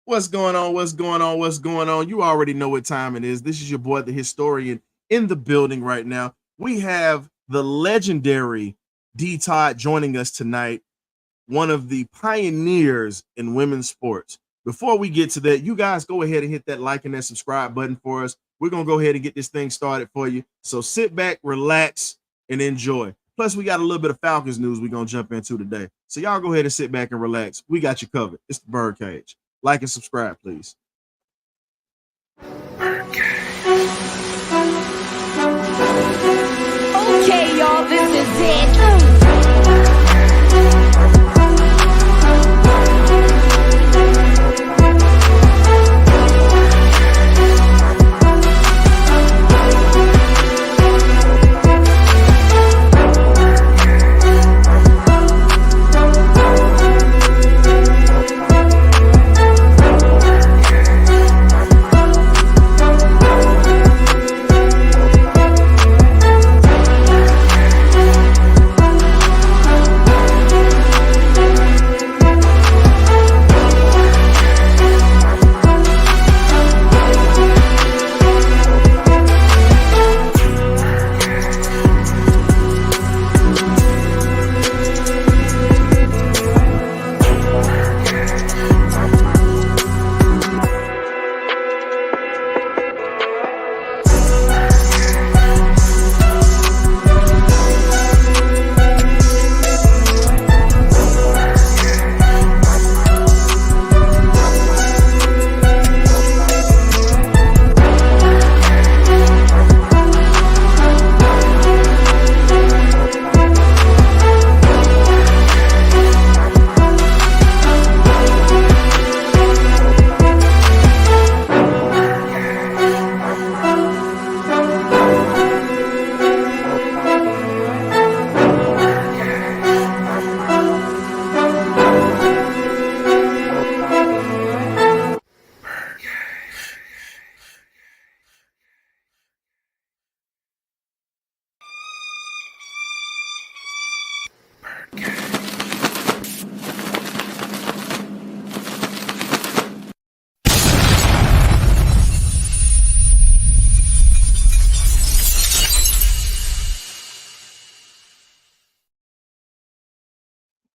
What's going on? What's going on? What's going on? You already know what time it is. This is your boy, the historian, in the building right now. We have the legendary Todd joining us tonight, one of the pioneers in women's sports. Before we get to that, you guys go ahead and hit that like and that subscribe button for us. We're going to go ahead and get this thing started for you. So sit back, relax, and enjoy. Plus, we got a little bit of Falcons news we're going to jump into today. So y'all go ahead and sit back and relax. We got you covered. It's the Birdcage. Like and subscribe, please. Okay, y'all, this is it.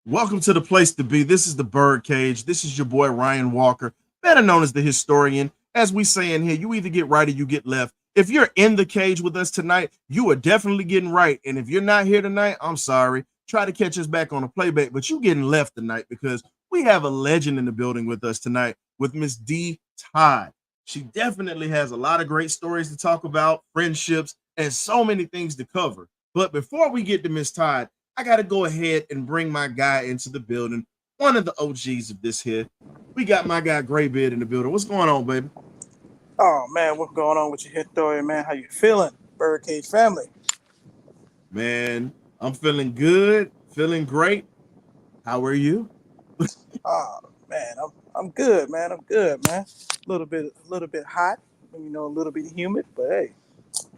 Welcome to the place to be. This is the Birdcage. This is your boy Ryan Walker, better known as the historian. As we say in here, you either get right or you get left. If you're in the cage with us tonight, you are definitely getting right. And if you're not here tonight, I'm sorry. Try to catch us back on a playback, but you getting left tonight because we have a legend in the building with us tonight with Miss Todd. She definitely has a lot of great stories to talk about, friendships, and so many things to cover. But before we get to Miss Todd, I got to go ahead and bring my guy into the building, one of the OGs of this here. We got my guy Graybeard in the building. What's going on, baby? Oh, man, what's going on with your historian, man? How you feeling, Birdcage family? Man, I'm feeling good, feeling great. How are you? Oh, man, I'm good, man. I'm good, man. A little bit hot, a little bit humid, but hey,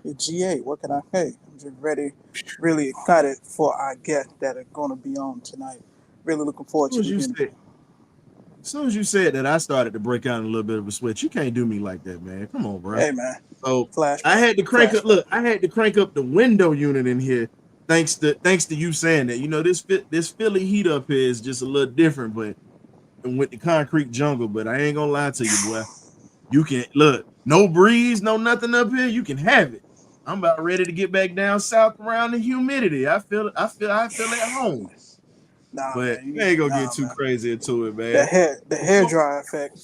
it's GA. What can I say? I'm just ready, really excited for our guests that are going to be on tonight. Really looking forward to it. As soon as you said that, I started to break out in a little bit of a sweat. You can't do me like that, man. Come on, bro. Hey, man. So I had to crank up. Look, I had to crank up the window unit in here. Thanks to you saying that. This Philly heat up here is just a little different, but with the concrete jungle. But I ain't gonna lie to you, boy. You can look, no breeze, no nothing up here. You can have it. I'm about ready to get back down south around the humidity. I feel at home. Nah, but man, you ain't gonna get too crazy into it, man. The hair dry effect.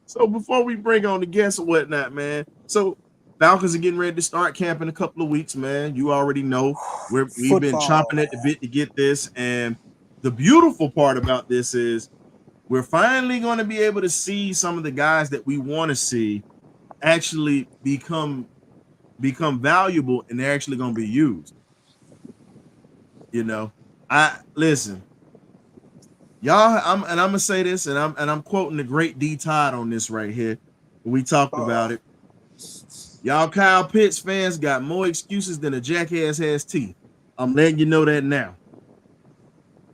So before we bring on the guests or whatnot, man. So Falcons are getting ready to start camp in a couple of weeks, man. You already know we've been chomping at the bit to get this. And the beautiful part about this is we're finally going to be able to see some of the guys that we want to see actually become valuable, and they're actually going to be used. Listen, y'all. I'm gonna say this, and I'm quoting the great Todd on this right here. We talked about it. Y'all Kyle Pitts fans got more excuses than a jackass has teeth. I'm letting you know that now.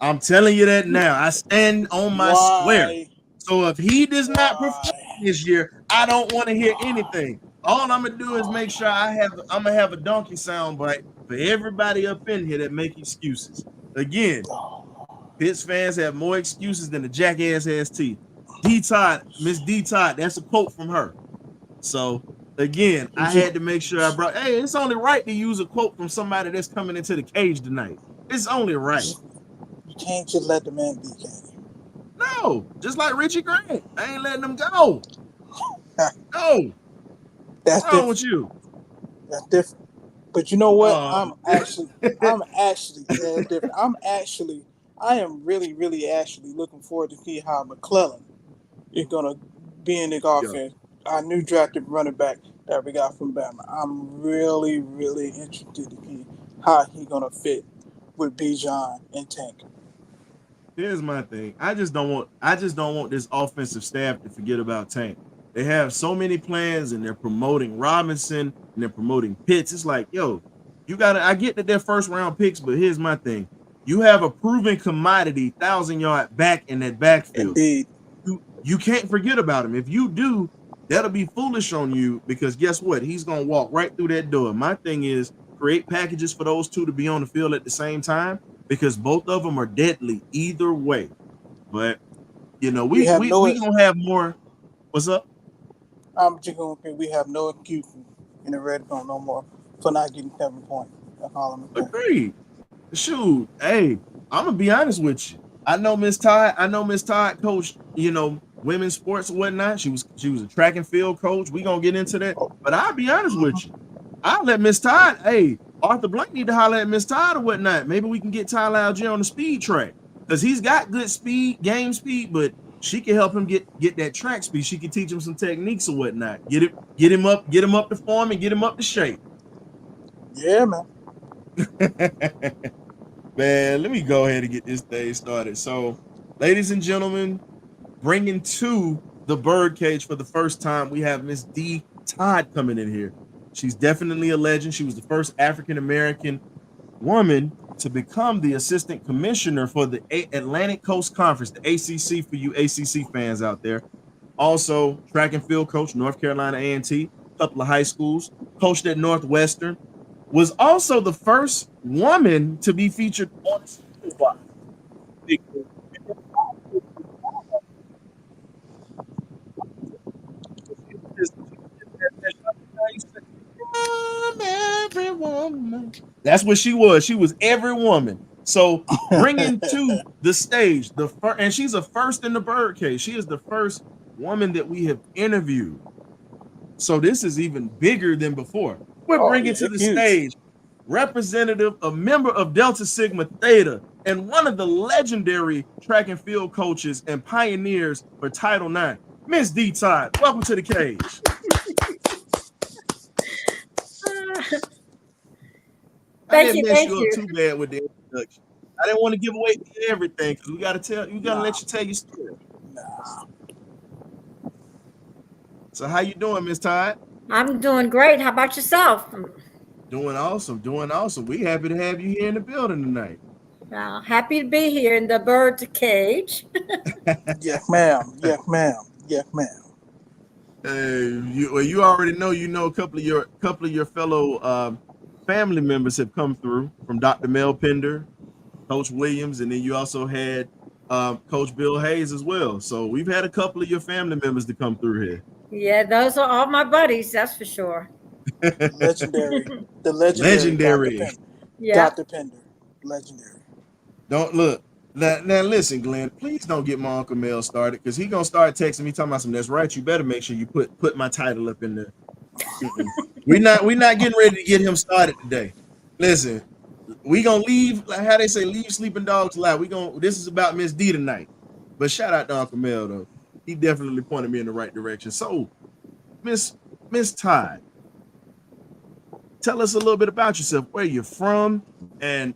I'm telling you that now. I stand on my square. So if he does not perform Why? this year, I don't want to hear anything. All I'm gonna do is make sure I'm gonna have a donkey sound bite for everybody up in here that make excuses. Again, Pitts fans have more excuses than the jackass has teeth. D Todd, Miss D Todd, that's a quote from her. So again, You I just had to make sure I brought. Hey, it's only right to use a quote from somebody that's coming into the cage tonight. It's only right. you can't just let the man be, can you? No, just like Richie Grant, I ain't letting him go. No, That's what's wrong different. with you? That's different. But you know what? Uh, I'm actually different. I am really, really actually looking forward to see how McClellan is gonna be in the yeah, offense. Our new drafted running back that we got from Bama. I'm really, really interested to see how he gonna fit with Bijan and Tank. here's my thing. I just don't want this offensive staff to forget about Tank. They have so many plans and they're promoting Robinson and they're promoting Pitts. It's like, yo, you gotta. I get that they're first round picks, but here's my thing. You have a proven commodity, 1,000-yard back in that backfield. Indeed. You can't forget about him. If you do, that'll be foolish on you because guess what? He's gonna walk right through that door. My thing is create packages for those two to be on the field at the same time because both of them are deadly either way. But We have no we gonna have more. What's up? I'm just gonna say we have no excuse in the red zone no more for not getting 7 points. That's all I'm saying. Agreed. Shoot, hey, I'm gonna be honest with you. I know Miss Todd. I know Miss Todd coached, women's sports and whatnot. She was a track and field coach. We gonna get into that. But I'll be honest with you. I'll let Miss Todd. Hey, Arthur Blank need to holler at Miss Todd or whatnot. Maybe we can get Tyler Algier on the speed track because he's got good speed, game speed, but she can help him get that track speed. She can teach him some techniques or whatnot. Get him up to form and get him up to shape. Yeah, man. Man, let me go ahead and get this thing started. So, ladies and gentlemen, bringing to the birdcage for the first time, we have Miss D Todd coming in here. She's definitely a legend. She was the first African American woman to become the assistant commissioner for the Atlantic Coast Conference, the ACC, for you ACC fans out there. Also, track and field coach, North Carolina A&T, a couple of high schools, coached at Northwestern, was also the first woman to be featured on the Super Bowl. Every woman. That's what she was. She was every woman. So bringing to the stage the first, and she's a first in the birdcage. She is the first woman that we have interviewed. So this is even bigger than before. We're bringing to the stage representative, a member of Delta Sigma Theta, and one of the legendary track and field coaches and pioneers for Title IX, Miss D Todd. Welcome to the cage. I didn't mess you up too bad with the introduction. I didn't want to give away everything because we gotta let you tell your story. Nah. So how you doing, Miss Todd? I'm doing great. How about yourself? Doing awesome, doing awesome. We happy to have you here in the building tonight. Happy to be here in the bird cage. Yes, ma'am. Yes, ma'am. Yes, ma'am. You already know. A couple of your fellow family members have come through from Dr. Mel Pender, Coach Williams, and then you also had Coach Bill Hayes as well. So we've had a couple of your family members to come through here. Yeah, those are all my buddies. That's for sure. Legendary. The legendary. Dr. Pender. Legendary. Don't look. Now listen, Glenn, please don't get my Uncle Mel started because he's gonna start texting me talking about something. That's right. You better make sure you put my title up in there. We're not getting ready to get him started today. Listen, we gonna leave, like how they say, leave sleeping dogs alive. This is about Miss D tonight. But shout out to Uncle Mel though. He definitely pointed me in the right direction. So, Miss Todd, tell us a little bit about yourself, where you're from, and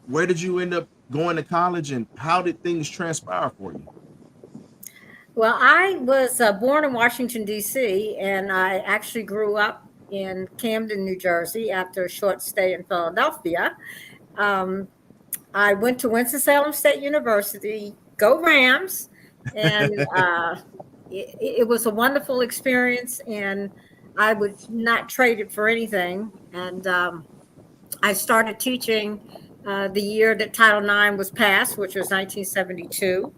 where did you end up going to college, and how did things transpire for you? Well, I was born in Washington, D.C., and I actually grew up in Camden, New Jersey after a short stay in Philadelphia. I went to Winston-Salem State University. Go Rams. and it was a wonderful experience, and I would not trade it for anything. And I started teaching the year that Title IX was passed, which was 1972.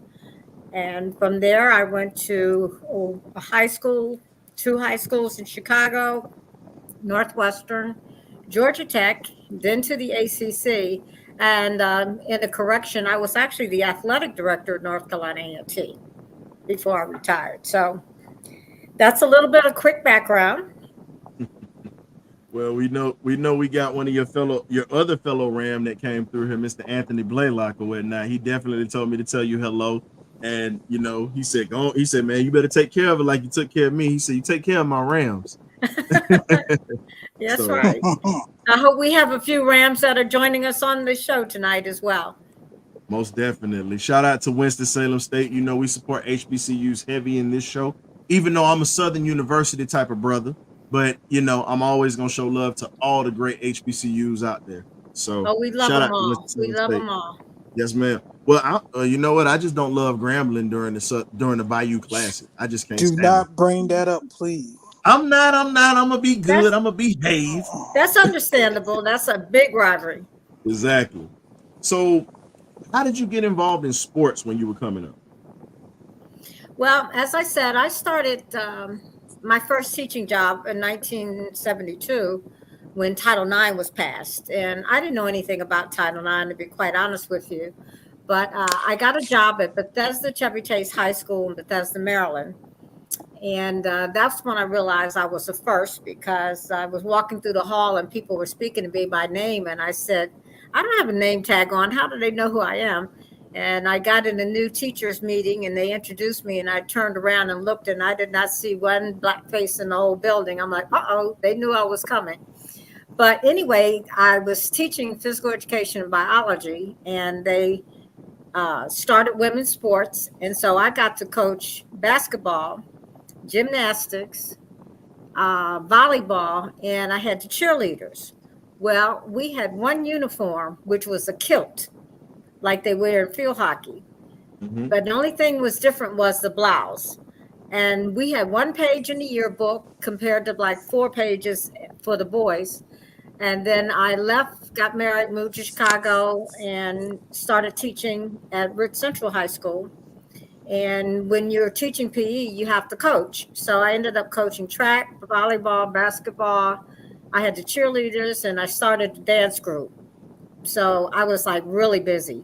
And from there, I went to a high school, two high schools in Chicago, Northwestern, Georgia Tech, then to the ACC. And in a correction, I was actually the athletic director at North Carolina A&T before I retired. So that's a little bit of quick background. Well, we got one of your other fellow Ram that came through here, Mr. Anthony Blaylock or whatnot. He definitely told me to tell you hello. And he said, man, you better take care of it like you took care of me. He said, you take care of my Rams. That's So, right. I hope we have a few Rams that are joining us on the show tonight as well. Most definitely. Shout out to Winston-Salem State. We support HBCUs heavy in this show, even though I'm a Southern University type of brother. But, I'm always going to show love to all the great HBCUs out there. So, we love shout them out to all. Winston-Salem We love State. them all. Yes, ma'am. Well, you know what? I just don't love Grambling during the Bayou Classic. I just can't Do stand not it. bring that up, please. I'm not. I'm going to be good. I'm going to behave. That's understandable. That's a big rivalry. Exactly. So, how did you get involved in sports when you were coming up? Well, as I said, I started my first teaching job in 1972 when Title IX was passed. And I didn't know anything about Title IX, to be quite honest with you. But I got a job at Bethesda Chevy Chase High School in Bethesda, Maryland. And that's when I realized I was the first, because I was walking through the hall and people were speaking to me by name. And I said, I don't have a name tag on. How do they know who I am? And I got in a new teachers meeting and they introduced me, and I turned around and looked, and I did not see one black face in the whole building. I'm like, uh-oh, they knew I was coming. But anyway, I was teaching physical education and biology, and they started women's sports. And so I got to coach basketball, gymnastics, volleyball, and I had the cheerleaders. Well, we had one uniform, which was a kilt, like they wear in field hockey. Mm-hmm. But the only thing was different was the blouse. And we had one page in the yearbook compared to like 4 pages for the boys. And then I left, got married, moved to Chicago, and started teaching at Ridge Central High School. And when you're teaching PE, you have to coach. So I ended up coaching track, volleyball, basketball. I had the cheerleaders, and I started the dance group. So I was like really busy.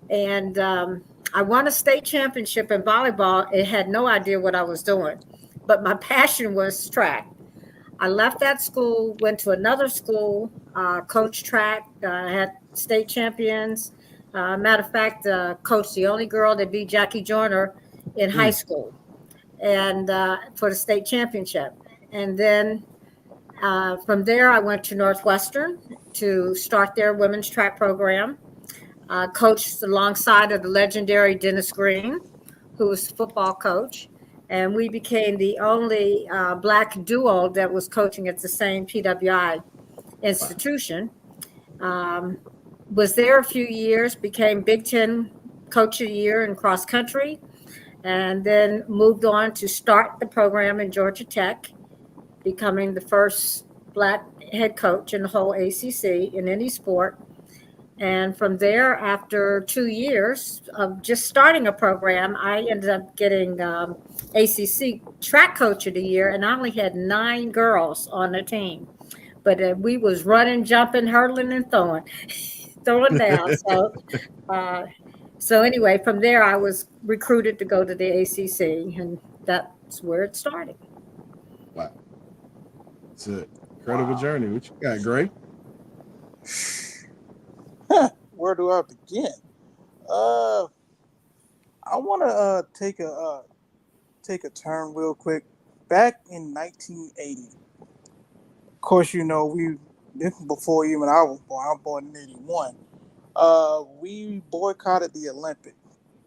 And I won a state championship in volleyball. It had no idea what I was doing, but my passion was track. I left that school, went to another school, coached track, had state champions. Matter of fact, coached the only girl that beat Jackie Joyner in high school, and for the state championship. And then from there, I went to Northwestern to start their women's track program. Coached alongside of the legendary Dennis Green, who was the football coach. And we became the only Black duo that was coaching at the same PWI institution. Was there a few years, became Big Ten Coach of the Year in cross country, and then moved on to start the program in Georgia Tech, becoming the first Black head coach in the whole ACC in any sport. And from there, after 2 years of just starting a program, I ended up getting ACC Track Coach of the Year, and I only had 9 girls on the team. But we was running, jumping, hurdling, and throwing down. So anyway, from there, I was recruited to go to the ACC, and that's where it started. Wow. It's an incredible journey. What you got, Gray? Where do I begin? I want to take a turn real quick. Back in 1980, of course, this was before even I was born. I was born in '81. We boycotted the Olympics,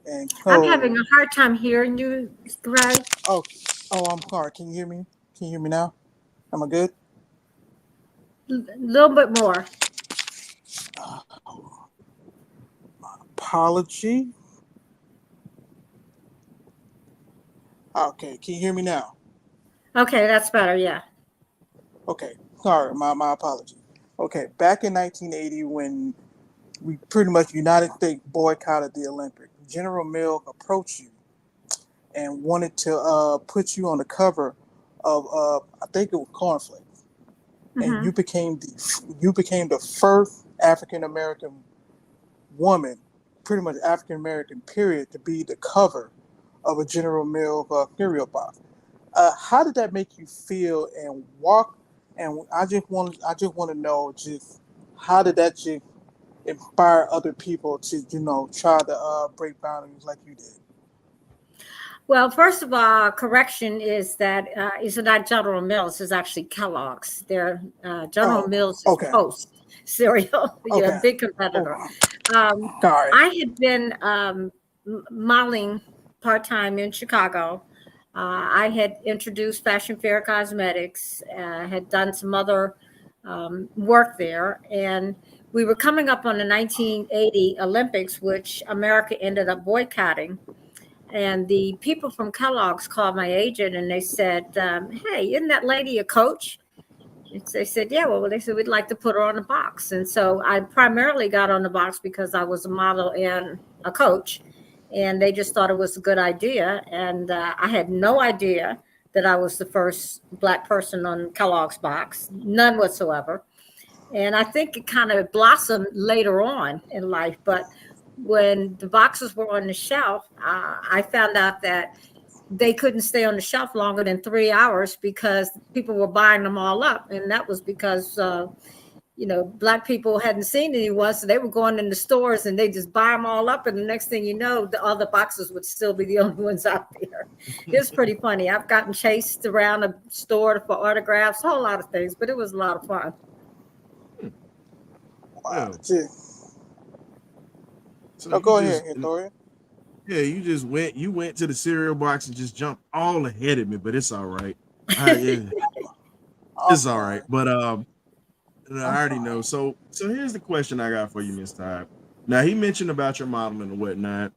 and I'm having a hard time hearing you, Gray. Oh, I'm sorry. Can you hear me? Can you hear me now? Am I good? A little bit more. Apology. Okay, can you hear me now? Okay, that's better. Yeah. Okay, sorry, my apology. Okay, back in 1980, when we pretty much United States boycotted the Olympics, General Mills approached you and wanted to put you on the cover of I think it was cornflakes, and Hmm. you became the first African American woman, pretty much African American period, to be the cover of a General Mills cereal box. How did that make you feel? And walk, and I just want to know just how did that just inspire other people to try to break boundaries like you did? Well, first of all, correction is that it's not General Mills, it's actually Kellogg's. Their General Oh, Mills is okay, Post cereal, yeah, okay. big Oh, competitor. Um, sorry. I had been modeling part time in Chicago. I had introduced Fashion Fair Cosmetics, had done some other work there, and we were coming up on the 1980 Olympics, which America ended up boycotting. And the people from Kellogg's called my agent and they said, "Hey, isn't that lady a coach?" They said, "Yeah." Well, they said we'd like to put her on the box. And so I primarily got on the box because I was a model and a coach, and they just thought it was a good idea. And I had no idea that I was the first Black person on Kellogg's box, none whatsoever. And I think it kind of blossomed later on in life. But when the boxes were on the shelf, I found out that they couldn't stay on the shelf longer than 3 hours because people were buying them all up. And that was because, Black people hadn't seen anyone. So they were going in the stores and they just buy them all up. And the next thing you know, the other boxes would still be the only ones out there. It was pretty funny. I've gotten chased around a store for autographs, a whole lot of things, but it was a lot of fun. Wow. Yeah. Gee. So No, you go ahead, just Victoria. yeah, you went to the cereal box and just jumped all ahead of me, but it's all right. Yeah, I'm it's all right. fine. But I I'm already know. fine. So here's the question I got for you, Miss Todd. Now he mentioned about your modeling and whatnot.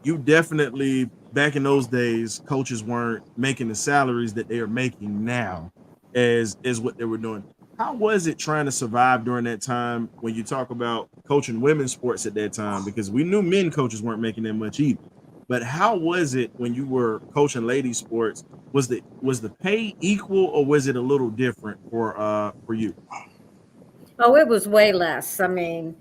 You definitely back in those days, coaches weren't making the salaries that they are making now as what they were doing. How was it trying to survive during that time when you talk about coaching women's sports at that time? Because we knew men coaches weren't making that much either. But how was it when you were coaching ladies sports? Was the pay equal or was it a little different for you? Oh, it was way less. I mean,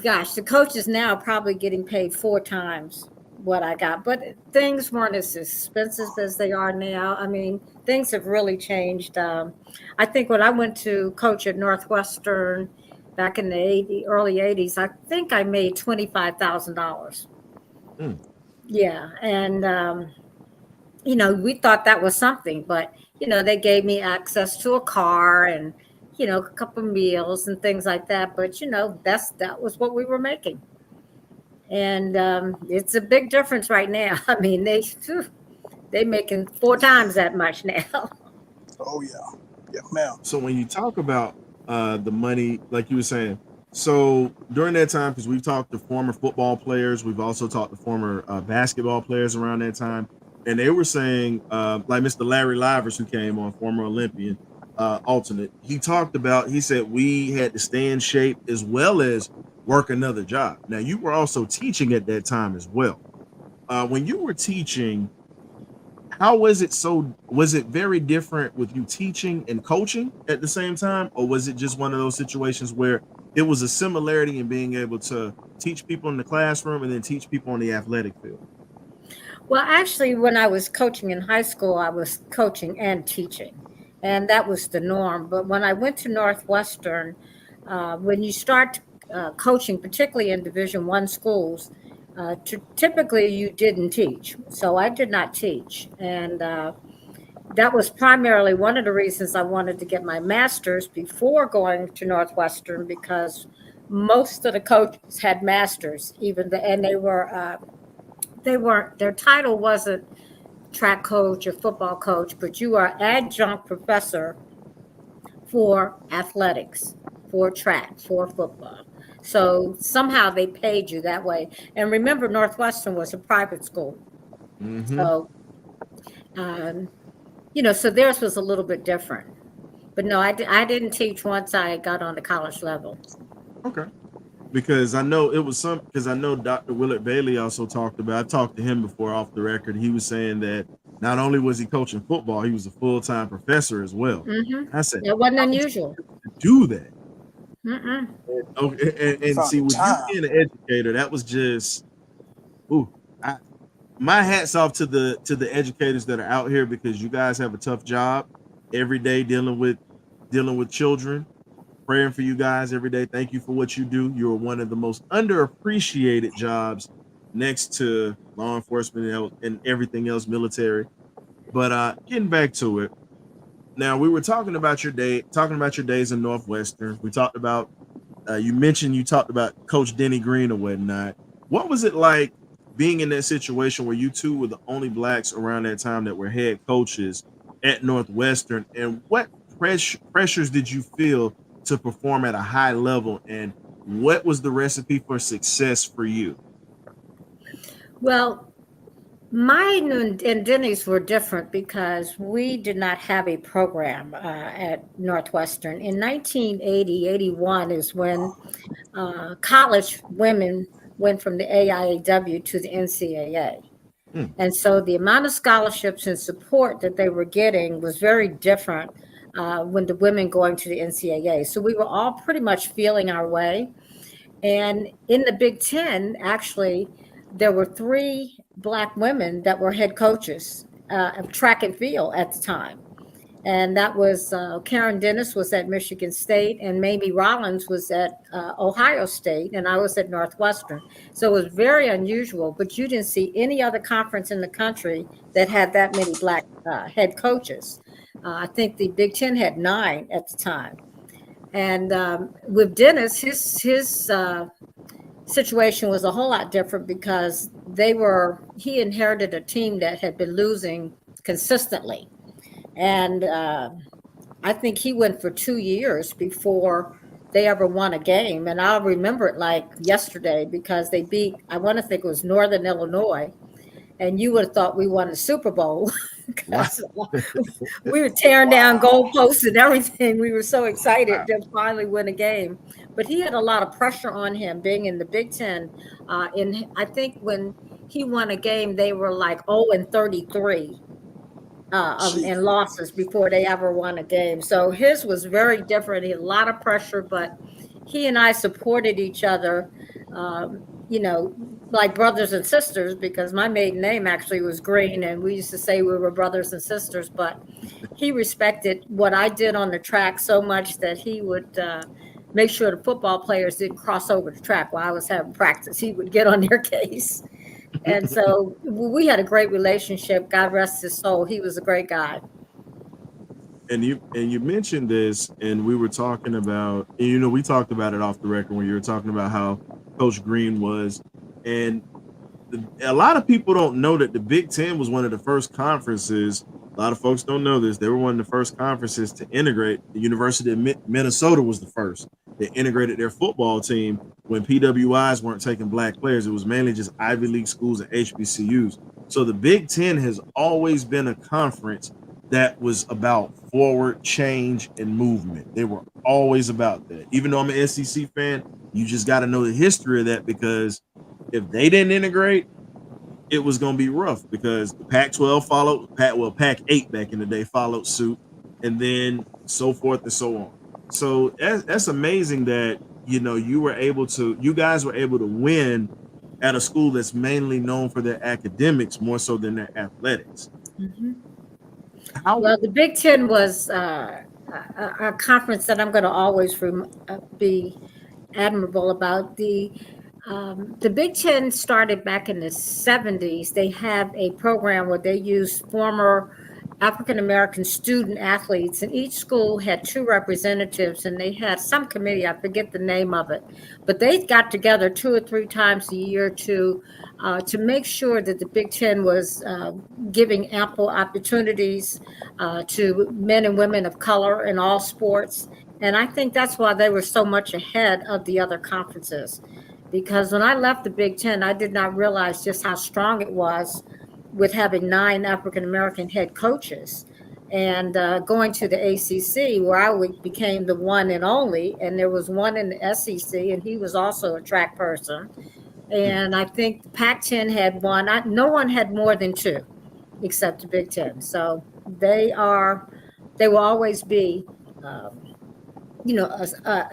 gosh, the coaches now are probably getting paid 4 times what I got, but things weren't as expensive as they are now. I mean, things have really changed. I think when I went to coach at Northwestern back in the early 80s, I think I made $25,000. Mm, Yeah. And, we thought that was something, but, they gave me access to a car and, a couple meals and things like that. But, that was what we were making. And it's a big difference right now. I mean, they making 4 times that much now. Oh yeah. Yes, ma'am. so when you talk about the money, like you were saying, so during that time, because we've talked to former football players, we've also talked to former basketball players around that time, and they were saying, like Mr. Larry Livers, who came on, former Olympian, alternate, he said we had to stay in shape as well as work another job. Now you were also teaching at that time as well. When you were teaching, how was it? Was it very different with you teaching and coaching at the same time, or was it just one of those situations where it was a similarity in being able to teach people in the classroom and then teach people on the athletic field? Well, actually, when I was coaching in high school, I was coaching and teaching, and that was the norm. But when I went to Northwestern, when you start coaching, particularly in Division I schools, typically you didn't teach. So I did not teach, and that was primarily one of the reasons I wanted to get my master's before going to Northwestern because most of the coaches had masters, and they weren't, their title wasn't track coach or football coach, but you are adjunct professor for athletics, for track, for football. So somehow they paid you that way. And remember, Northwestern was a private school. Mm-hmm. So, um, so theirs was a little bit different. But no, I didn't teach once I got on the college level. Okay. Because I know it was some because I know Dr. Willard Bailey also talked about. I talked to him before off the record. He was saying that not only was he coaching football, he was a full-time professor as well. I said, It wasn't how would you unusual. be able to do that? Mm-mm. Okay, and Found see, the with you time. being an educator, that was just ooh. I, my hats off to the educators that are out here because you guys have a tough job every day dealing with children. Praying for you guys every day. Thank you for what you do. You're one of the most underappreciated jobs next to law enforcement and everything else military. But getting back to it. Now we were talking about your days in Northwestern. We talked about you mentioned you talked about Coach Denny Green or whatnot. What was it like being in that situation where you two were the only blacks around that time that were head coaches at Northwestern? And what pressures did you feel to perform at a high level? And what was the recipe for success for you? Well, mine and Denny's were different because we did not have a program at Northwestern. In 1980, 81 is when college women went from the AIAW to the NCAA. Hmm. And so the amount of scholarships and support that they were getting was very different when the women going to the NCAA. So we were all pretty much feeling our way. And in the Big Ten, actually, there were three Black women that were head coaches of track and field at the time. And that was Karen Dennis was at Michigan State, and Mamie Rollins was at Ohio State, and I was at Northwestern. So it was very unusual, but you didn't see any other conference in the country that had that many Black head coaches. I think the Big Ten had 9 at the time. And with Dennis, his situation was a whole lot different because he inherited a team that had been losing consistently. And I think he went for 2 years before they ever won a game. And I'll remember it like yesterday because they beat, I want to think it was Northern Illinois. And you would have thought we won the Super Bowl Wow. because we were tearing down goalposts and everything. We were so excited to finally win a game. But he had a lot of pressure on him being in the Big Ten. I think when he won a game, they were like 0-33 Jeez. and losses before they ever won a game. So his was very different. He had a lot of pressure, but he and I supported each other, like brothers and sisters, because my maiden name actually was Green, and we used to say we were brothers and sisters. But he respected what I did on the track so much that he would make sure the football players didn't cross over the track while I was having practice. He would get on their case. And so we had a great relationship. God rest his soul. He was a great guy. And you mentioned this, and we were talking about, and we talked about it off the record when you were talking about how Coach Green was, and a lot of people don't know that the Big Ten was one of the first conferences. A lot of folks don't know this. They were one of the first conferences to integrate. The University of Minnesota was the first. They integrated their football team when PWIs weren't taking black players. It was mainly just Ivy League schools and HBCUs. So the Big Ten has always been a conference that was about forward change and movement. They were always about that. Even though I'm an SEC fan, you just got to know the history of that because if they didn't integrate, it was going to be rough because the Pac-12 followed, Pac-8 back in the day followed suit, and then so forth and so on. So that's amazing that you guys were able to win at a school that's mainly known for their academics more so than their athletics. Mm-hmm. How Well, the Big Ten was a conference that I'm going to always be admirable about. The Big Ten started back in the 70s. They have a program where they use former African American student athletes, and each school had 2 representatives, and they had some committee, I forget the name of it, but they got together 2 or 3 times a year to make sure that the Big Ten was giving ample opportunities to men and women of color in all sports. And I think that's why they were so much ahead of the other conferences. Because when I left the Big Ten, I did not realize just how strong it was with having 9 African American head coaches, and going to the ACC, where became the one and only, and there was one in the SEC, and he was also a track person. And I think the Pac-10 had one. No one had more than 2, except the Big Ten. So they will always be, a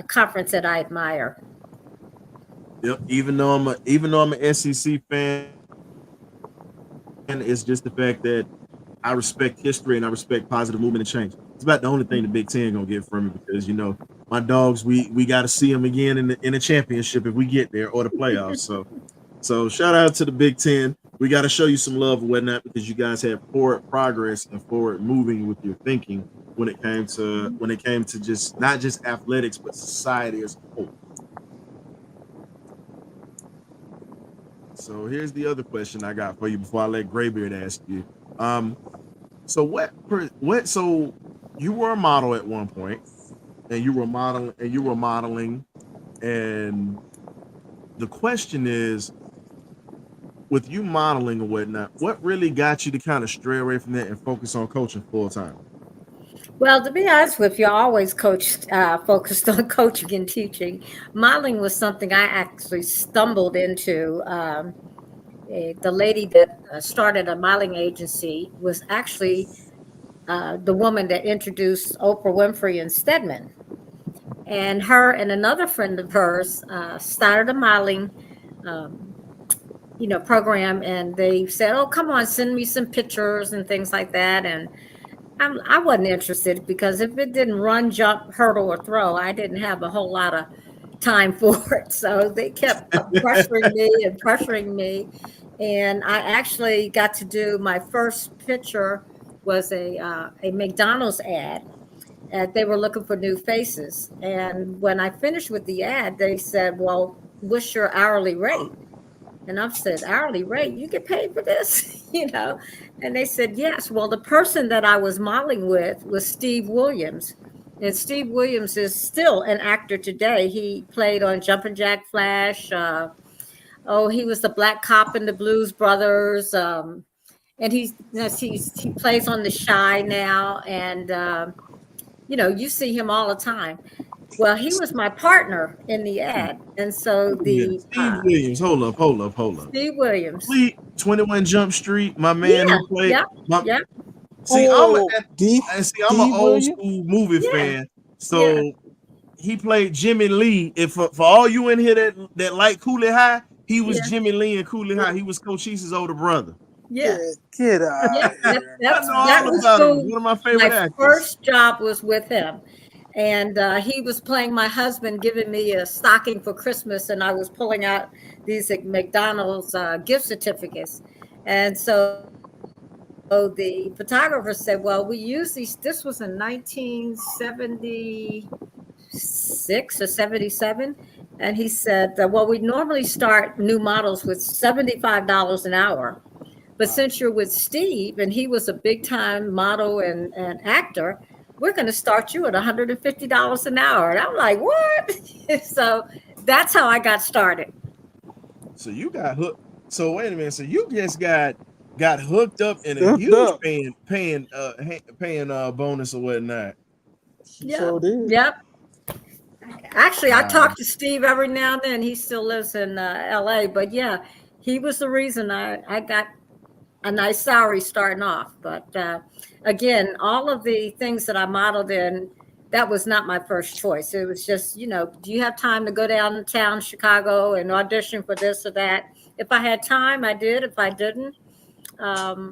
conference that I admire. Yep. Even though I'm an SEC fan, it's just the fact that I respect history and I respect positive movement and change. It's about the only thing the Big Ten gonna get from me, because my dogs, we got to see them again in the championship if we get there, or the playoffs. So shout out to the Big Ten. We got to show you some love and whatnot, because you guys have forward progress and forward moving with your thinking when it came to just not just athletics but society as a whole. So here's the other question I got for you before I let Graybeard ask you. So you were a model at one point, and you were modeling, and the question is, with you modeling and whatnot, what really got you to kind of stray away from that and focus on coaching full time? Well, to be honest with you, I always focused on coaching and teaching. Modeling was something I actually stumbled into. The lady that started a modeling agency was actually the woman that introduced Oprah Winfrey and Stedman. And her and another friend of hers started a modeling program, and they said, "Oh, come on, send me some pictures and things like that." And I wasn't interested, because if it didn't run, jump, hurdle, or throw, I didn't have a whole lot of time for it. So they kept pressuring me. And I actually got to do my first picture was a McDonald's ad. And they were looking for new faces. And when I finished with the ad, they said, "Well, what's your hourly rate?" And I've said, "Hourly rate? You get paid for this?" And they said, "Yes." Well, the person that I was modeling with was Steve Williams. And Steve Williams is still an actor today. He played on Jumpin' Jack Flash. He was the black cop in the Blues Brothers. And he plays on The Shy now. And, you see him all the time. Well, he was my partner in the ad. And so Steve Williams, hold up. Steve Williams. 21 Jump Street, my man who played. Yep. See, I'm an old Williams? school movie fan. So he played Jimmy Lee. If for all you in here that like Cooley High, he was Jimmy Lee in Cooley High. He was Coach East's older brother. Yeah. Get out here. That was one of my favorite my actors. first job was with him. And he was playing my husband, giving me a stocking for Christmas, and I was pulling out these McDonald's gift certificates. And so the photographer said, "Well, we use these." This was in 1976 or 77. And he said, "Well, we normally start new models with $75 an hour. But since you're with Steve, and he was a big time model and actor, we're going to start you at $150 an hour." And I'm like, "What?" So that's how I got started. So you got hooked. So wait a minute. So you just got hooked up in a huge paying bonus or whatnot. Yeah. So did. Yep. Actually, I talk to Steve every now and then. He still lives in LA, but yeah, he was the reason I got a nice salary starting off. But again, all of the things that I modeled in, that was not my first choice. It was just, do you have time to go downtown Chicago and audition for this or that? If I had time, I did. If I didn't, I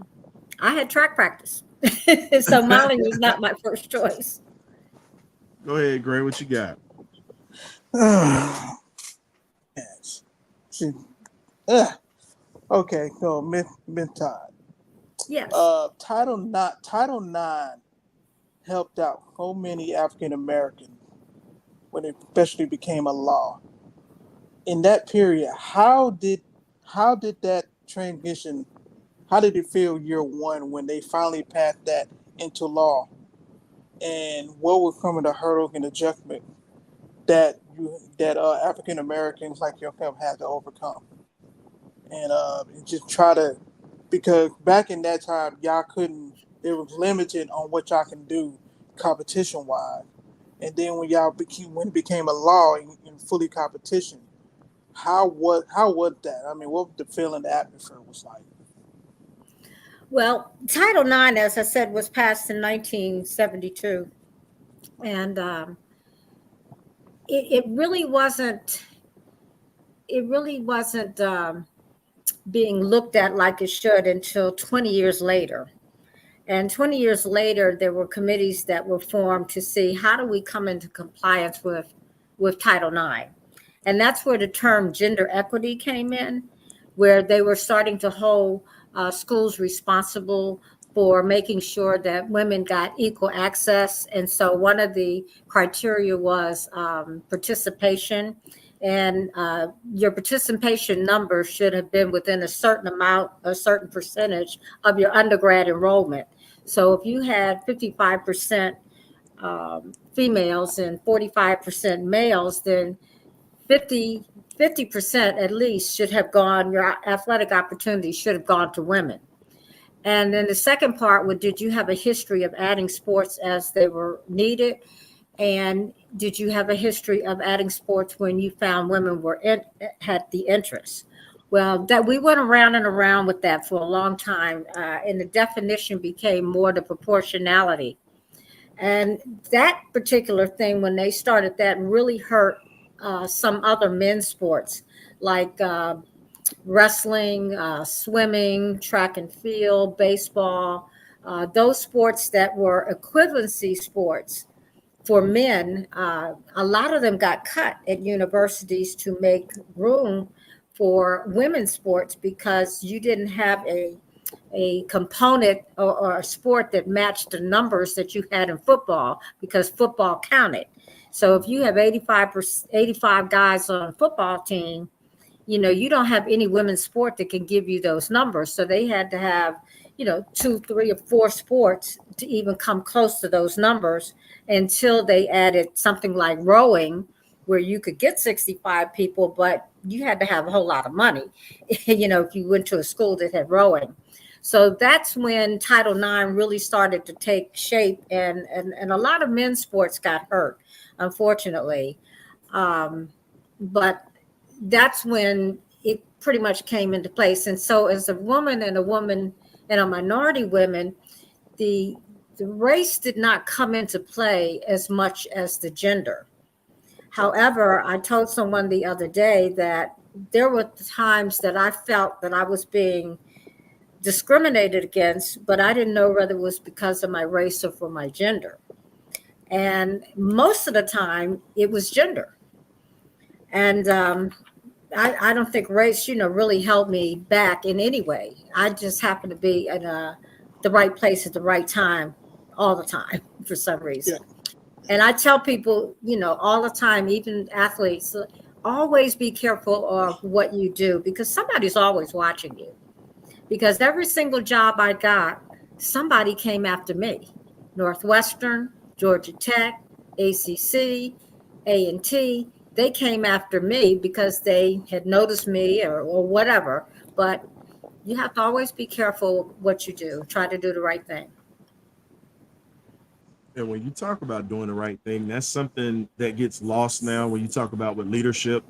had track practice. So modeling was not my first choice. Go ahead, Gray. What you got? Yes. Okay, go, Miss Todd. Yes. Title IX helped out so many African Americans when it especially became a law. In that period, how did that transition? How did it feel year one when they finally passed that into law? And what were some of the hurdles and adjustments that African Americans like yourself had to overcome? And just try to because back in that time, y'all couldn't. It was limited on what y'all can do competition wise. And then when it became a law in fully competition, how was that? I mean, what the feeling, the atmosphere was like? Well, Title IX, as I said, was passed in 1972, and it really wasn't. It really wasn't being looked at like it should until 20 years later. And 20 years later, there were committees that were formed to see how do we come into compliance with Title IX. And that's where the term gender equity came in, where they were starting to hold schools responsible for making sure that women got equal access. And so one of the criteria was participation. And your participation number should have been within a certain amount, a certain percentage of your undergrad enrollment. So if you had 55% females and 45% males, then 50% at least should have gone, your athletic opportunities should have gone to women. And then the second part was, did you have a history of adding sports as they were needed? And did you have a history of adding sports when you found women had the interest? Well, that we went around and around with that for a long time, and the definition became more the proportionality. And that particular thing, when they started that, really hurt some other men's sports like wrestling, swimming, track and field, baseball, those sports that were equivalency sports for men. A lot of them got cut at universities to make room for women's sports because you didn't have a component or a sport that matched the numbers that you had in football, because football counted. So if you have 85 guys on a football team, you don't have any women's sport that can give you those numbers. So they had to have, 2, 3, or 4 sports to even come close to those numbers, until they added something like rowing, where you could get 65 people, but you had to have a whole lot of money, if you went to a school that had rowing. So that's when Title IX really started to take shape, and a lot of men's sports got hurt, unfortunately. But that's when it pretty much came into place. And so as a woman and a minority women, the race did not come into play as much as the gender. However, I told someone the other day that there were times that I felt that I was being discriminated against, but I didn't know whether it was because of my race or for my gender. And most of the time, it was gender. And I don't think race, really held me back in any way. I just happened to be in the right place at the right time all the time for some reason. Yeah. And I tell people, all the time, even athletes, always be careful of what you do, because somebody's always watching you. Because every single job I got, somebody came after me. Northwestern, Georgia Tech, ACC, A&T, they came after me because they had noticed me or whatever. But you have to always be careful what you do. Try to do the right thing. And when you talk about doing the right thing, that's something that gets lost now when you talk about with leadership,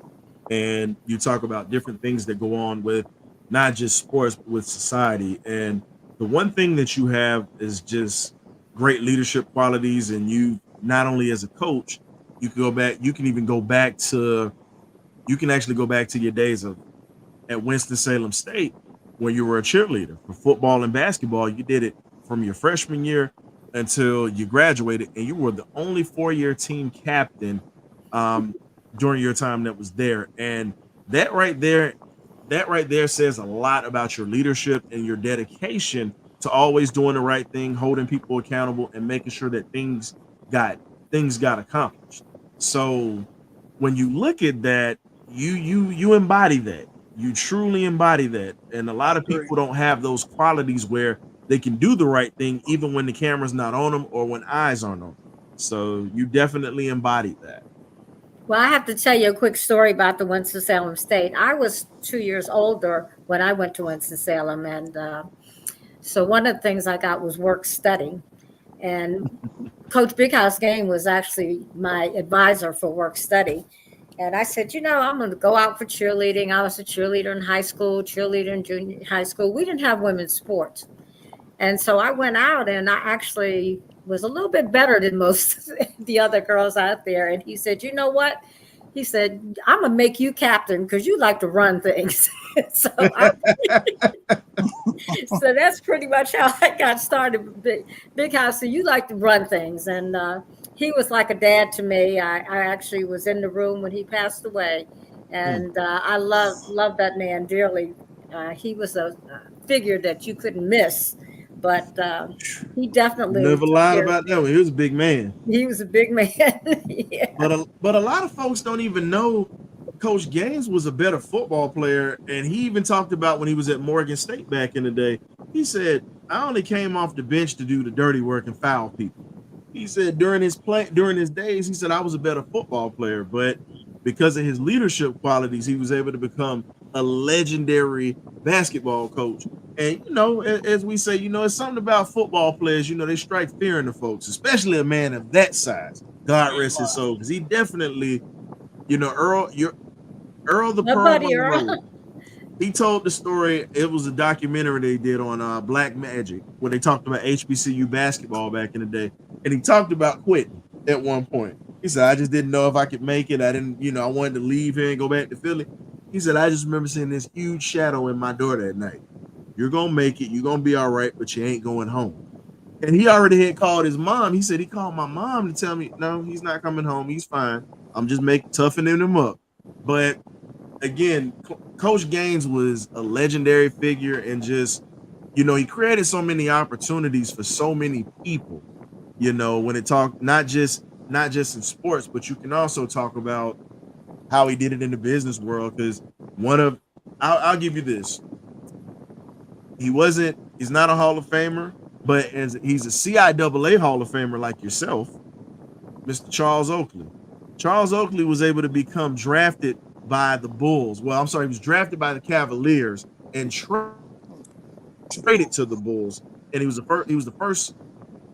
and you talk about different things that go on with not just sports, but with society. And the one thing that you have is just great leadership qualities. And you, not only as a coach, you can actually go back to your days at Winston-Salem State, when you were a cheerleader for football and basketball. You did it from your freshman year until you graduated, and you were the only 4-year team captain during your time that was there. And that right there says a lot about your leadership and your dedication to always doing the right thing, holding people accountable, and making sure that things got accomplished. So when you look at that, you embody that. You truly embody that. And a lot of people don't have those qualities where they can do the right thing even when the camera's not on them or when eyes aren't on them. So you definitely embody that. Well, I have to tell you a quick story about the Winston-Salem State. I was 2 years older when I went to Winston-Salem, and so one of the things I got was work study. And Coach Big House Game was actually my advisor for work study. And I said, I'm going to go out for cheerleading. I was a cheerleader in high school, cheerleader in junior high school. We didn't have women's sports. And so I went out and I actually was a little bit better than most of the other girls out there. And he said, you know what? He said, I'm going to make you captain because you like to run things. so so that's pretty much how I got started. Big House, so you like to run things. And he was like a dad to me. I actually was in the room when he passed away. And I love that man dearly. He was a figure that you couldn't miss. But he definitely Never lied about that one. He was a big man. He was a big man. Yeah. But a lot of folks don't even know Coach Gaines was a better football player. And he even talked about when he was at Morgan State back in the day. He said, I only came off the bench to do the dirty work and foul people. He said during his days, he said I was a better football player, but because of his leadership qualities, he was able to become a legendary basketball coach. And as we say, it's something about football players. They strike fear into folks, especially a man of that size. God rest his soul, because he definitely, Earl the My Pearl buddy Monroe. Earl. He told the story. It was a documentary they did on Black Magic where they talked about HBCU basketball back in the day. And he talked about quitting at one point. He said, I just didn't know if I could make it. I didn't, I wanted to leave here and go back to Philly. He said, I just remember seeing this huge shadow in my door that night. You're going to make it. You're going to be all right, but you ain't going home. And he already had called his mom. He said he called my mom to tell me, no, he's not coming home. He's fine. I'm just toughening him up. But again, Coach Gaines was a legendary figure and just, he created so many opportunities for so many people, when it talked not just in sports, but you can also talk about how he did it in the business world. Because I'll give you this. He's not a Hall of Famer, but he's a CIAA Hall of Famer like yourself, Mr. Charles Oakley. Charles Oakley was able to become drafted by the Bulls. Well, I'm sorry, he was drafted by the Cavaliers and traded to the Bulls. And he was the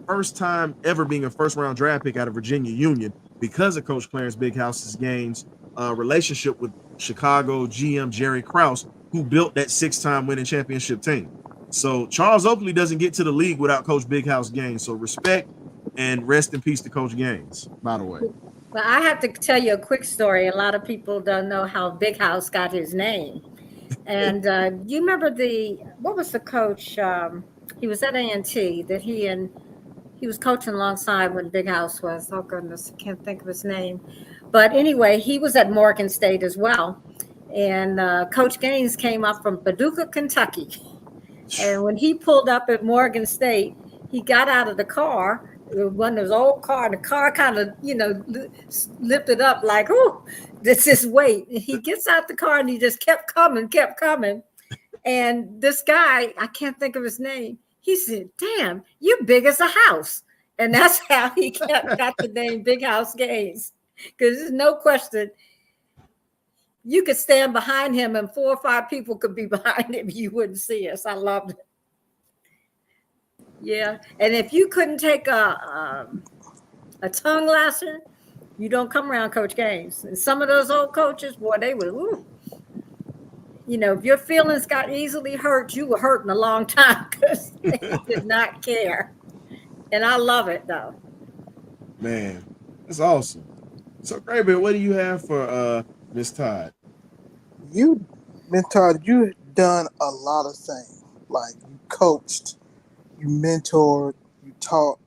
first time ever being a first round draft pick out of Virginia Union because of Coach Clarence Big House's Gaines' relationship with Chicago GM Jerry Krause, who built that 6-time winning championship team. So Charles Oakley doesn't get to the league without Coach Big House Gaines. So respect and rest in peace to Coach Gaines, by the way. Well, I have to tell you a quick story. A lot of people don't know how Big House got his name. And you remember what was the coach? He was at A&T that he was coaching alongside when Big House was. Oh goodness, I can't think of his name. But anyway, he was at Morgan State as well. And Coach Gaines came up from Paducah, Kentucky. And when he pulled up at Morgan State, he got out of the car, one of those old car, and the car kind of, lifted up like, oh, this is weight. And he gets out the car and he just kept coming. And this guy, I can't think of his name, he said, damn, you're big as a house. And that's how he got the name Big House Gaines. Because there's no question, you could stand behind him and 4 or 5 people could be behind him. You wouldn't see us. I loved it. Yeah. And if you couldn't take a tongue lesson, you don't come around Coach Gaines. And some of those old coaches, boy, they would, ooh. If your feelings got easily hurt, you were hurting a long time because they did not care. And I love it, though. Man, that's awesome. So, Graybeard, what do you have for Miss Todd? Miss Todd, you done a lot of things. Like you coached, you mentored, you taught.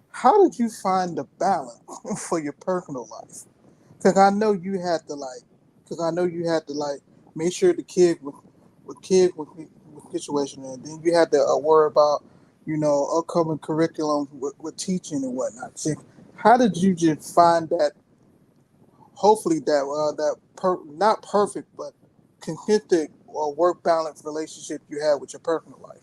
How did you find the balance for your personal life? Because I know you had to make sure the kid with situation, and then you had to worry about upcoming curriculum with teaching and whatnot. So how did you just find that? Hopefully not perfect, but consistent or work balance relationship you have with your personal life.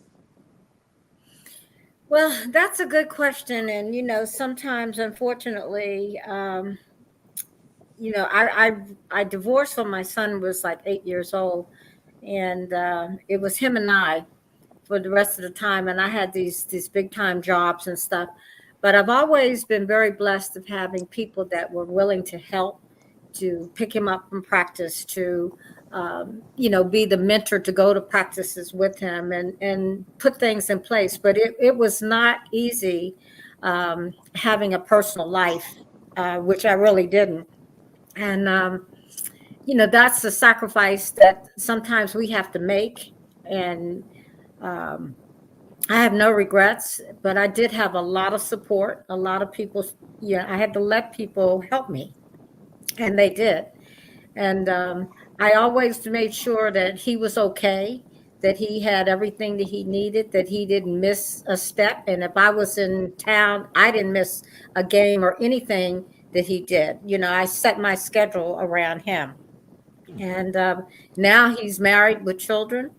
Well, that's a good question. And, sometimes, unfortunately, I divorced when my son was like 8 years old, and it was him and I for the rest of the time. And I had these big time jobs and stuff. But I've always been very blessed of having people that were willing to help, to pick him up from practice, to be the mentor to go to practices with him and put things in place. But it was not easy having a personal life, which I really didn't. And that's the sacrifice that sometimes we have to make. And um, I have no regrets, but I did have a lot of support. A lot of people, I had to let people help me, and they did. And I always made sure that he was okay, that he had everything that he needed, that he didn't miss a step. And if I was in town, I didn't miss a game or anything that he did. I set my schedule around him. And now he's married with children,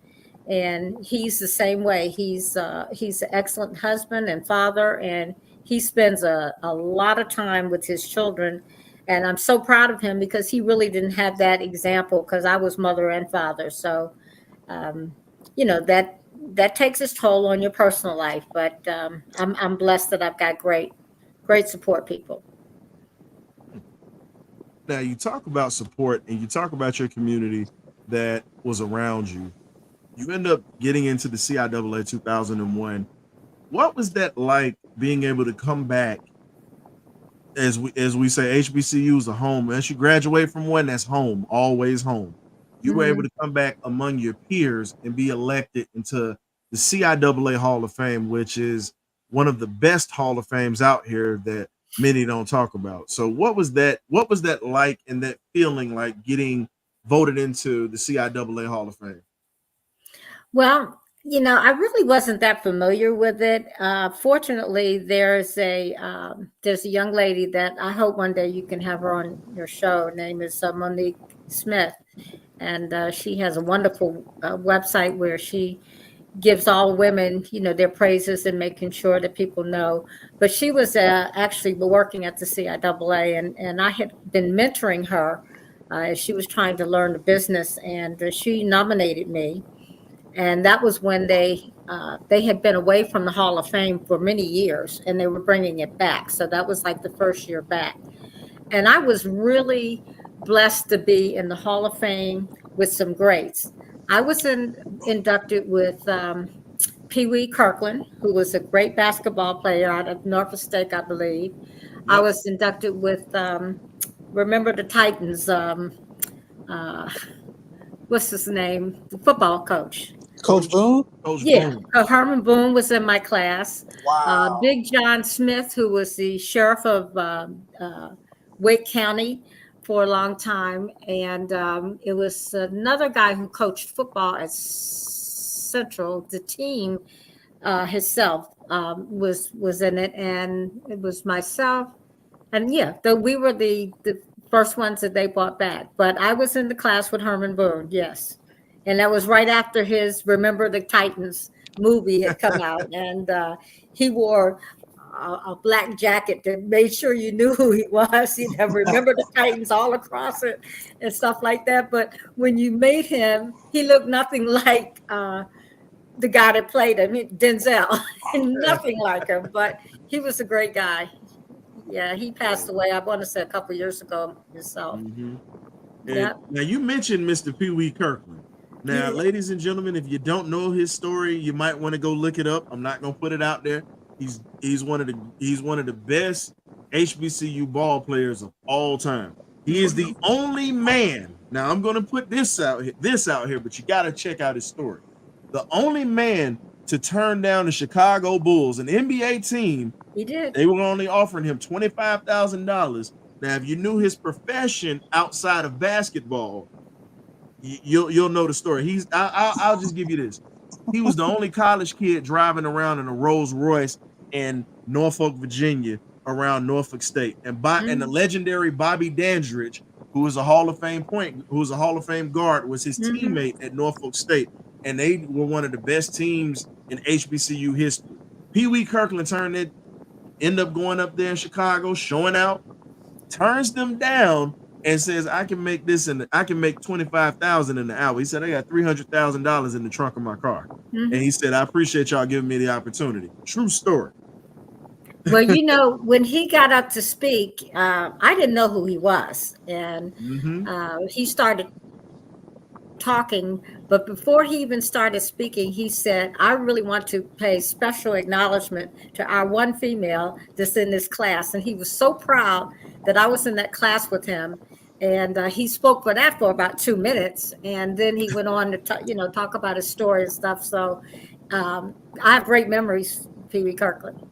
and he's the same way. He's an excellent husband and father, and he spends a lot of time with his children. And I'm so proud of him because he really didn't have that example, because I was mother and father. So um, that takes its toll on your personal life. But I'm blessed that I've got great support people. Now you talk about support and you talk about your community that was around you. You end up getting into the CIAA 2001. What was that like, being able to come back, as we say, HBCU is a home. Once you graduate from one, that's home, always home. You were able Mhm. to come back among your peers and be elected into the CIAA Hall of Fame, which is one of the best Hall of Fames out here that many don't talk about. So what was that? What was that like, and that feeling like getting voted into the CIAA Hall of Fame? Well, I really wasn't that familiar with it. Fortunately, there's a young lady that I hope one day you can have her on your show. Her name is Monique Smith, and she has a wonderful website where she gives all women, their praises and making sure that people know. But she was actually working at the CIAA, and I had been mentoring her as she was trying to learn the business, and she nominated me. And that was when they had been away from the Hall of Fame for many years, and they were bringing it back. So that was like the first year back, and I was really blessed to be in the Hall of Fame with some greats. I was inducted with Pee Wee Kirkland, who was a great basketball player out of Norfolk State, I believe. I Yep. was inducted with remember the Titans. Uh, what's his name? The football coach. Coach Boone. Coach Yeah, Boone. Herman Boone was in my class. Wow. Big John Smith, who was the sheriff of Wake County for a long time, and it was another guy who coached football at Central. The team himself was in it, and it was myself, and yeah, though we were the first ones that they brought back. But I was in the class with Herman Boone, yes, and that was right after his "Remember the Titans" movie had come out, and he wore a black jacket that made sure you knew who he was. He'd have "Remember the Titans" all across it and stuff like that. But when you made him, he looked nothing like the guy that played him, Denzel, Okay. nothing like him. But he was a great guy. Yeah, he passed away, I want to say a couple years ago himself. Mm-hmm. And Yep. now you mentioned Mr. Pee Wee Kirkland. Now, He, ladies and gentlemen, if you don't know his story, you might want to go look it up. I'm not gonna put it out there. He's one of the best HBCU ball players of all time. He is the only man. Now I'm gonna put this out here, but you gotta check out his story. The only man to turn down the Chicago Bulls, an NBA team. he did. They were only offering him $25,000. Now, if you knew his profession outside of basketball, you'll know the story. I'll just give you this. He was the only college kid driving around in a Rolls Royce in Norfolk, Virginia, around Norfolk State, and the Mm-hmm. legendary Bobby Dandridge, who was a Hall of Fame guard, was his Mm-hmm. teammate at Norfolk State, and they were one of the best teams in HBCU history. Pee Wee Kirkland turned it, end up going up there in Chicago, showing out, turns them down, and says, I can make this and I can make 25,000 in the hour. He said, I got $300,000 in the trunk of my car. Mhm. And he said, I appreciate y'all giving me the opportunity. True story. Well, when he got up to speak, I didn't know who he was. And he started talking, but before he even started speaking, he said, I really want to pay special acknowledgement to our one female that's in this class. And he was so proud that I was in that class with him. And he spoke for that for about 2 minutes. And then he went on to talk about his story and stuff. So I have great memories, Pee Wee Kirkland.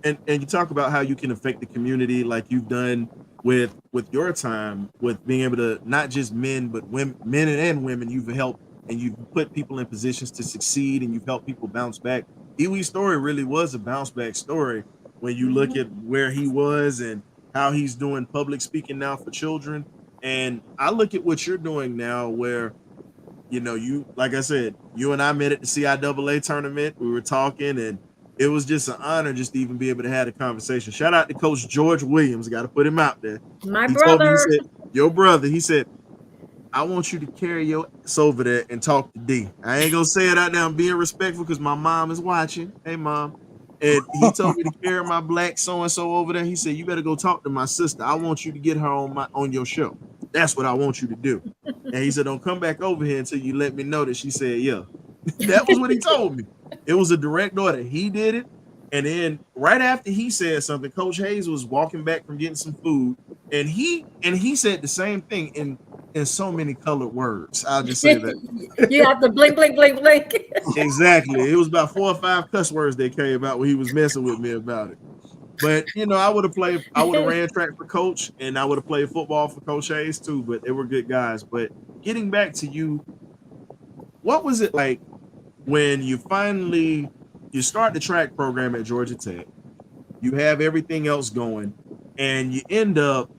And you talk about how you can affect the community like you've done with your time, with being able to not just men but women, men and women. You've helped and you've put people in positions to succeed, and you've helped people bounce back. Pee Wee's story really was a bounce back story when you look at where he was and how he's doing public speaking now for children. And I look at what you're doing now, where you, like I said, you and I met at the CIAA tournament. We were talking, and it was just an honor just to even be able to have a conversation. Shout out to Coach George Williams. Got to put him out there. My He brother. told me, he said, your brother, he said, I want you to carry your ass over there and talk to D. I ain't gonna say it out there. I'm being respectful because my mom is watching. Hey, Mom. And he told me to carry my black so-and-so over there. He said, you better go talk to my sister. I want you to get her on your show. That's what I want you to do. And he said, don't come back over here until you let me know that she said, yeah. That was what he told me. It was a direct order. He did it. And then right after he said something, Coach Hayes was walking back from getting some food. And he said the same thing in so many colored words. I'll just say that. You have to blink, blink, blink, blink. Exactly. It was about 4 or 5 cuss words that came out when he was messing with me about it. But I would have ran track for Coach, and I would have played football for Coach Hayes too. But they were good guys. But getting back to you, what was it like when you start the track program at Georgia Tech? You have everything else going, and you end up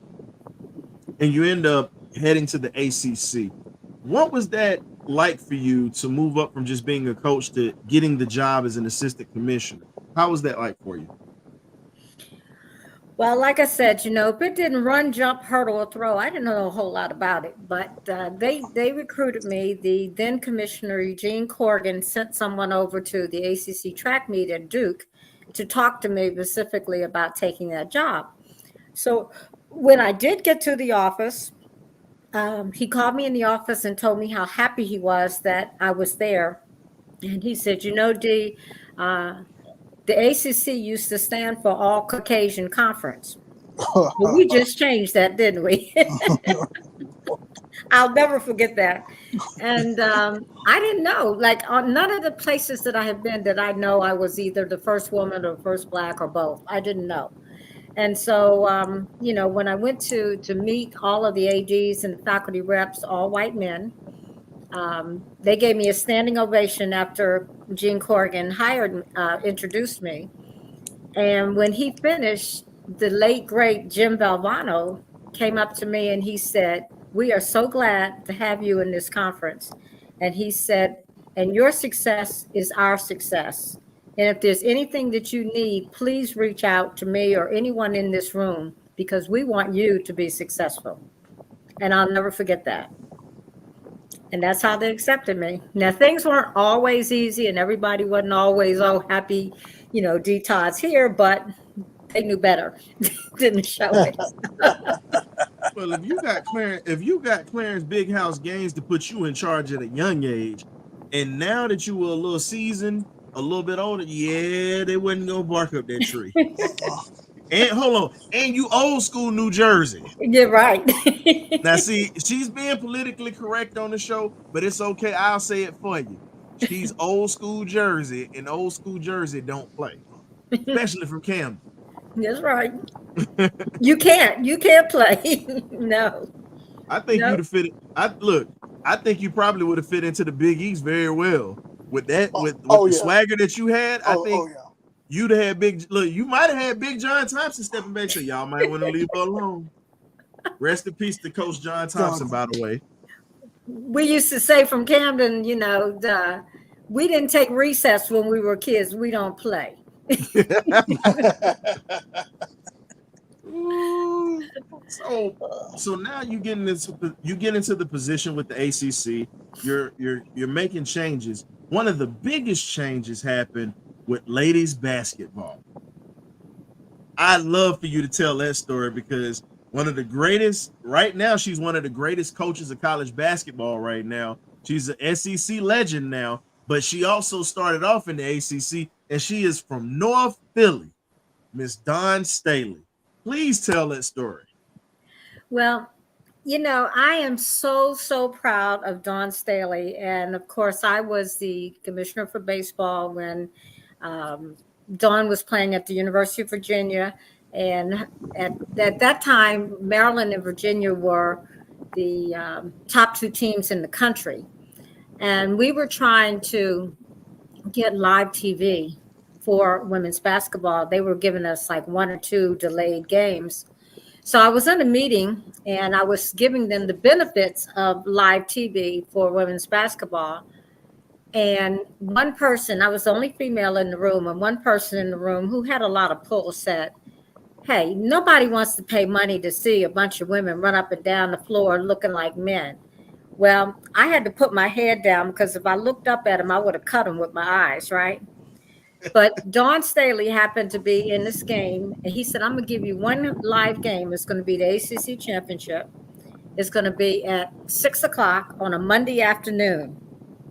heading to the ACC. What was that like for you to move up from just being a coach to getting the job as an assistant commissioner? How was that like for you? Well, like I said, if it didn't run, jump, hurdle, or throw, I didn't know a whole lot about it. But they recruited me. The then commissioner, Eugene Corrigan, sent someone over to the ACC track meet at Duke to talk to me specifically about taking that job. So when I did get to the office, he called me in the office and told me how happy he was that I was there. And he said, Dee, the ACC used to stand for All Caucasian Conference. But we just changed that, didn't we? I'll never forget that. And I didn't know, none of the places that I have been did I know I was either the first woman or first Black or both. I didn't know. And so, when I went to meet all of the ADs and faculty reps, all white men, they gave me a standing ovation after Gene Corrigan introduced me. And when he finished, the late, great Jim Valvano came up to me and he said, we are so glad to have you in this conference. And he said, and your success is our success. And if there's anything that you need, please reach out to me or anyone in this room, because we want you to be successful. And I'll never forget that. And that's how they accepted me. Now, things weren't always easy and everybody wasn't always, happy, D Todd's here, but they knew better. Didn't show it. Well, if you got Clarence Big House Gaines to put you in charge at a young age, and now that you were a little seasoned, a little bit older, yeah, they wasn't gonna bark up that tree. And hold on, and you old school New Jersey. You're right. Now, see, she's being politically correct on the show, but it's okay. I'll say it for you. She's old school Jersey, and old school Jersey don't play, especially from Camden. That's right. You can't play. No. I think you'd have fit. I think you probably would have fit into the Big East very well with that. With the swagger that you had, I think you'd have had big. Look, you might have had Big John Thompson stepping back. So y'all might want to leave her alone. Rest in peace to Coach John Thompson, by the way. We used to say from Camden, we didn't take recess when we were kids. We don't play. Ooh. So now you get into the position with the ACC. You're making changes. One of the biggest changes happened with ladies basketball. I'd love for you to tell that story because one of the greatest right now, she's one of the greatest coaches of college basketball right now. She's an SEC legend now, but she also started off in the ACC and she is from North Philly, Miss Dawn Staley. Please tell that story. Well, I am so proud of Dawn Staley. And of course, I was the commissioner for baseball when Dawn was playing at the University of Virginia. And at that time, Maryland and Virginia were the top two teams in the country. And we were trying to get live TV for women's basketball. They were giving us like one or two delayed games. So I was in a meeting and I was giving them the benefits of live TV for women's basketball. And one person, I was the only female in the room, and one person in the room who had a lot of pull said, "Hey, nobody wants to pay money to see a bunch of women run up and down the floor looking like men." Well, I had to put my head down because if I looked up at him, I would have cut him with my eyes, right? But Dawn Staley happened to be in this game, and he said, "I'm going to give you one live game. It's going to be the ACC championship. It's going to be at 6 o'clock on a Monday afternoon."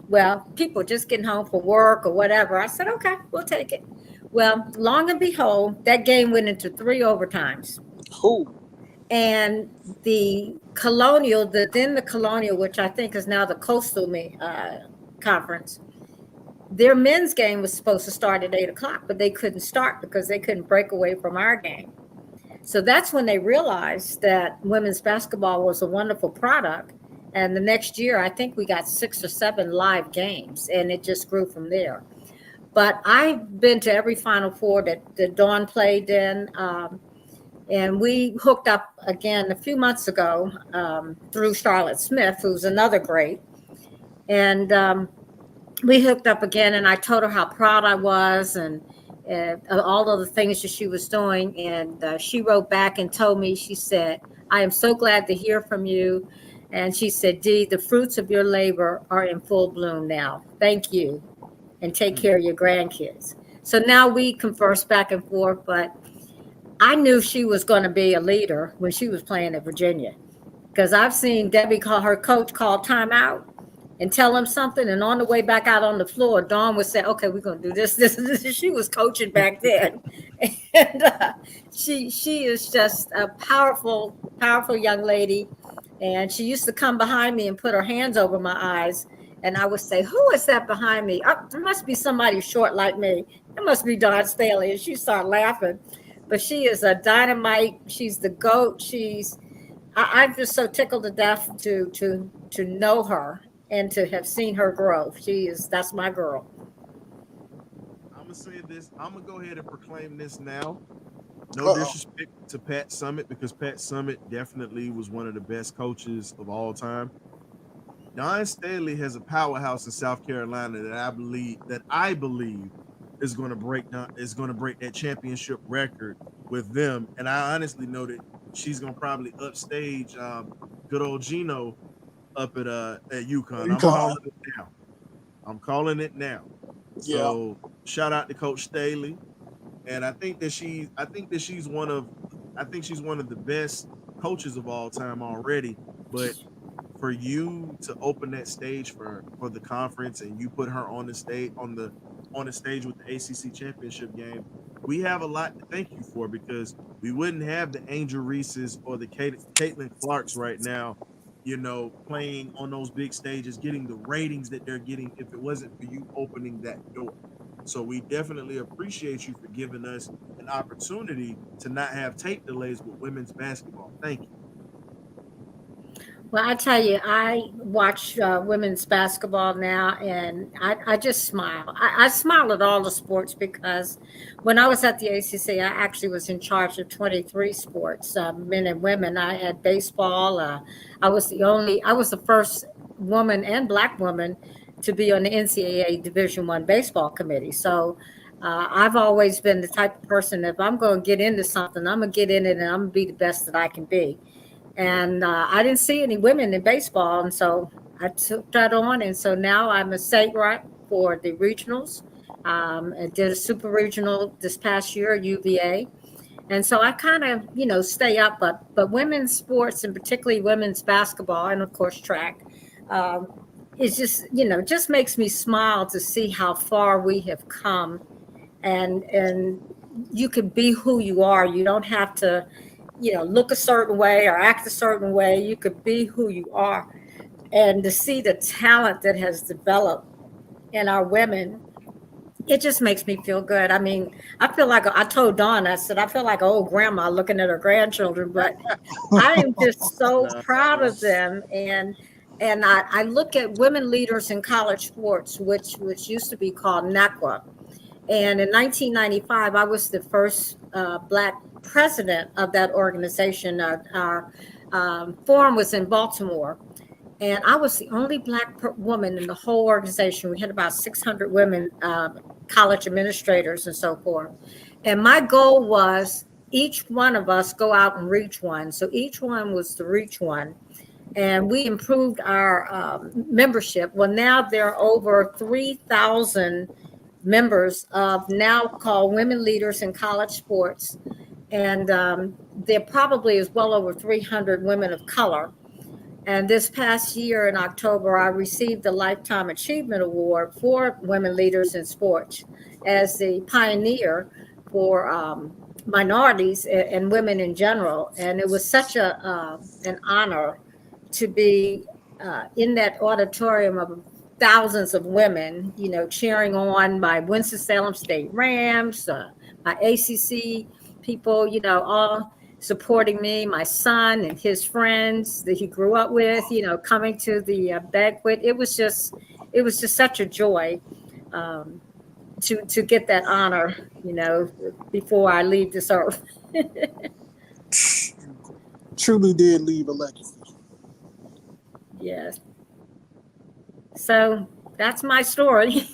Well, people just getting home from work or whatever. I said, "Okay, we'll take it." Well, long and behold, that game went into 3 overtimes. Who? And the Colonial, the Colonial, which I think is now the Coastal Conference, their men's game was supposed to start at 8 o'clock, but they couldn't start because they couldn't break away from our game. So that's when they realized that women's basketball was a wonderful product. And the next year, I think we got 6 or 7 live games, and it just grew from there. But I've been to every Final Four that Dawn played in. And we hooked up again a few months ago through Charlotte Smith, who's another great. And we hooked up again, and I told her how proud I was and all of the things that she was doing. And she wrote back and told me, she said, "I am so glad to hear from you." And she said, "Dee, the fruits of your labor are in full bloom now. Thank you. And take care of your grandkids." So now we converse back and forth, but I knew she was going to be a leader when she was playing at Virginia, because I've seen Debbie call her coach call timeout and tell him something, and on the way back out on the floor, Dawn would say, "Okay, we're going to do this, this, and this." She was coaching back then, and she is just a powerful young lady, and she used to come behind me and put her hands over my eyes, and I would say, "Who is that behind me? Oh, there must be somebody short like me. It must be Dawn Staley," and she started laughing. But she is a dynamite. She's the GOAT. I'm just so tickled to death to know her and to have seen her grow. That's my girl. I'm gonna say this. I'm gonna go ahead and proclaim this now. No disrespect to Pat Summitt, because Pat Summitt definitely was one of the best coaches of all time. Dawn Staley has a powerhouse in South Carolina that I believe is going to break that championship record with them. And I honestly know that she's going to probably upstage good old Gino up at UConn. I'm calling it now. Yeah. So shout out to Coach Staley. And I think she's one of the best coaches of all time already. But for you to open that stage for the conference, and you put her on the stage with the ACC championship game, we have a lot to thank you for, because we wouldn't have the Angel Reeses or the Caitlin Clarks right now, playing on those big stages, getting the ratings that they're getting, if it wasn't for you opening that door. So we definitely appreciate you for giving us an opportunity to not have tape delays with women's basketball. Thank you. Well, I tell you, I watch women's basketball now, and I just smile. I smile at all the sports, because when I was at the ACC, I actually was in charge of 23 sports, men and women. I had baseball. I was the first woman and Black woman to be on the NCAA Division I baseball committee. So I've always been the type of person, if I'm going to get into something, I'm going to get in it and I'm going to be the best that I can be. And I didn't see any women in baseball. And so I took that on. And so now I'm a state rep for the regionals. I did a super regional this past year at UVA. And so I kind of, stay up, but women's sports and particularly women's basketball and of course track, um, it's just, just makes me smile to see how far we have come. And you can be who you are. You don't have to, look a certain way or act a certain way. You could be who you are. And to see the talent that has developed in our women, it just makes me feel good. I mean, I feel like I told Dawn, I said, I feel like an old grandma looking at her grandchildren, but I am just so No, proud no. of them. And I look at women leaders in college sports, which used to be called NACWA. And in 1995, I was the first Black president of that organization. Our forum was in Baltimore, and I was the only Black woman in the whole organization. We had about 600 women, college administrators, and so forth. And my goal was each one of us go out and reach one. So each one was to reach one. And we improved our membership. Well, now there are over 3,000 members of now called Women Leaders in College Sports. And there probably is well over 300 women of color. And this past year in October, I received the Lifetime Achievement Award for Women Leaders in Sports as the pioneer for minorities and women in general. And it was such an honor to be in that auditorium of thousands of women, cheering on my Winston-Salem State Rams, my ACC people, all supporting me, my son and his friends that he grew up with, coming to the banquet. It was just such a joy to get that honor, before I leave this earth. Truly did leave a legacy. Yes. So that's my story.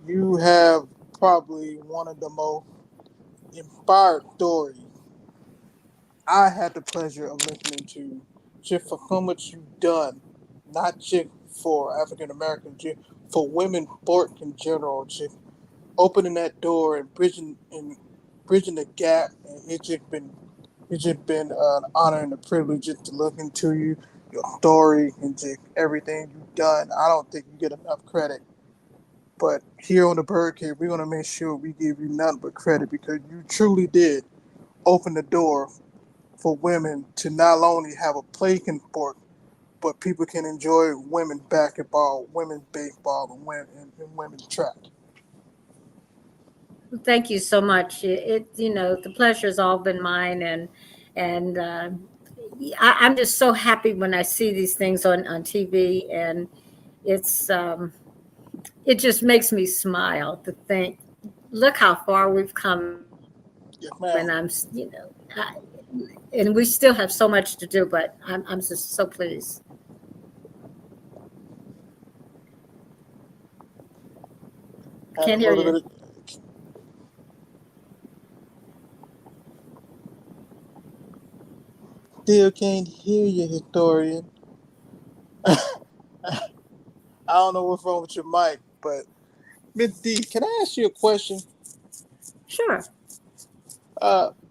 You have probably one of the most inspired stories I had the pleasure of listening to, just for how much you've done, not just for African Americans, just for women sport in general, just opening that door and bridging the gap, and it's just been an honor and a privilege just to look into you, your story, and just everything you've done. I don't think you get enough credit. But here on the Birdcage, we're gonna make sure we give you nothing but credit because you truly did open the door for women to not only have a play in sport, but people can enjoy women's basketball, women's baseball, and women's track. Thank you so much. The pleasure's all been mine, and I'm just so happy when I see these things on TV, and it's it just makes me smile to think, look how far we've come, Yes, and ma'am. and we still have so much to do, but I'm just so pleased. Had a Can't hear little you. bit of, still can't hear you, historian. I don't know what's wrong with your mic, but Miss D, can I ask you a question? Sure.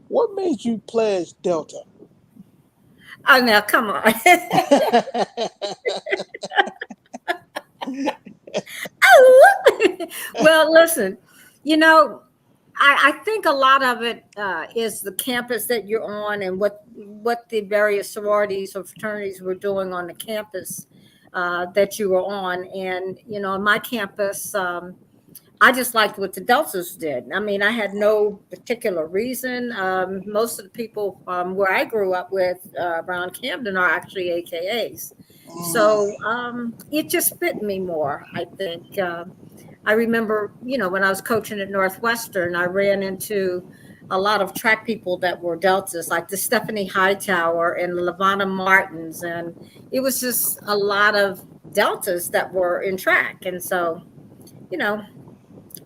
What made you pledge Delta? Oh, now come on. Well, listen, you know, I think a lot of it is the campus that you're on and what the various sororities or fraternities were doing on the campus that you were on. And, on my campus, I just liked what the Deltas did. I mean, I had no particular reason. Most of the people where I grew up with around Camden are actually AKAs. So Mm, it just fit me more, I think. I remember, when I was coaching at Northwestern, I ran into a lot of track people that were Deltas, like the Stephanie Hightower and the Lavonna Martins. And it was just a lot of Deltas that were in track. And so, you know,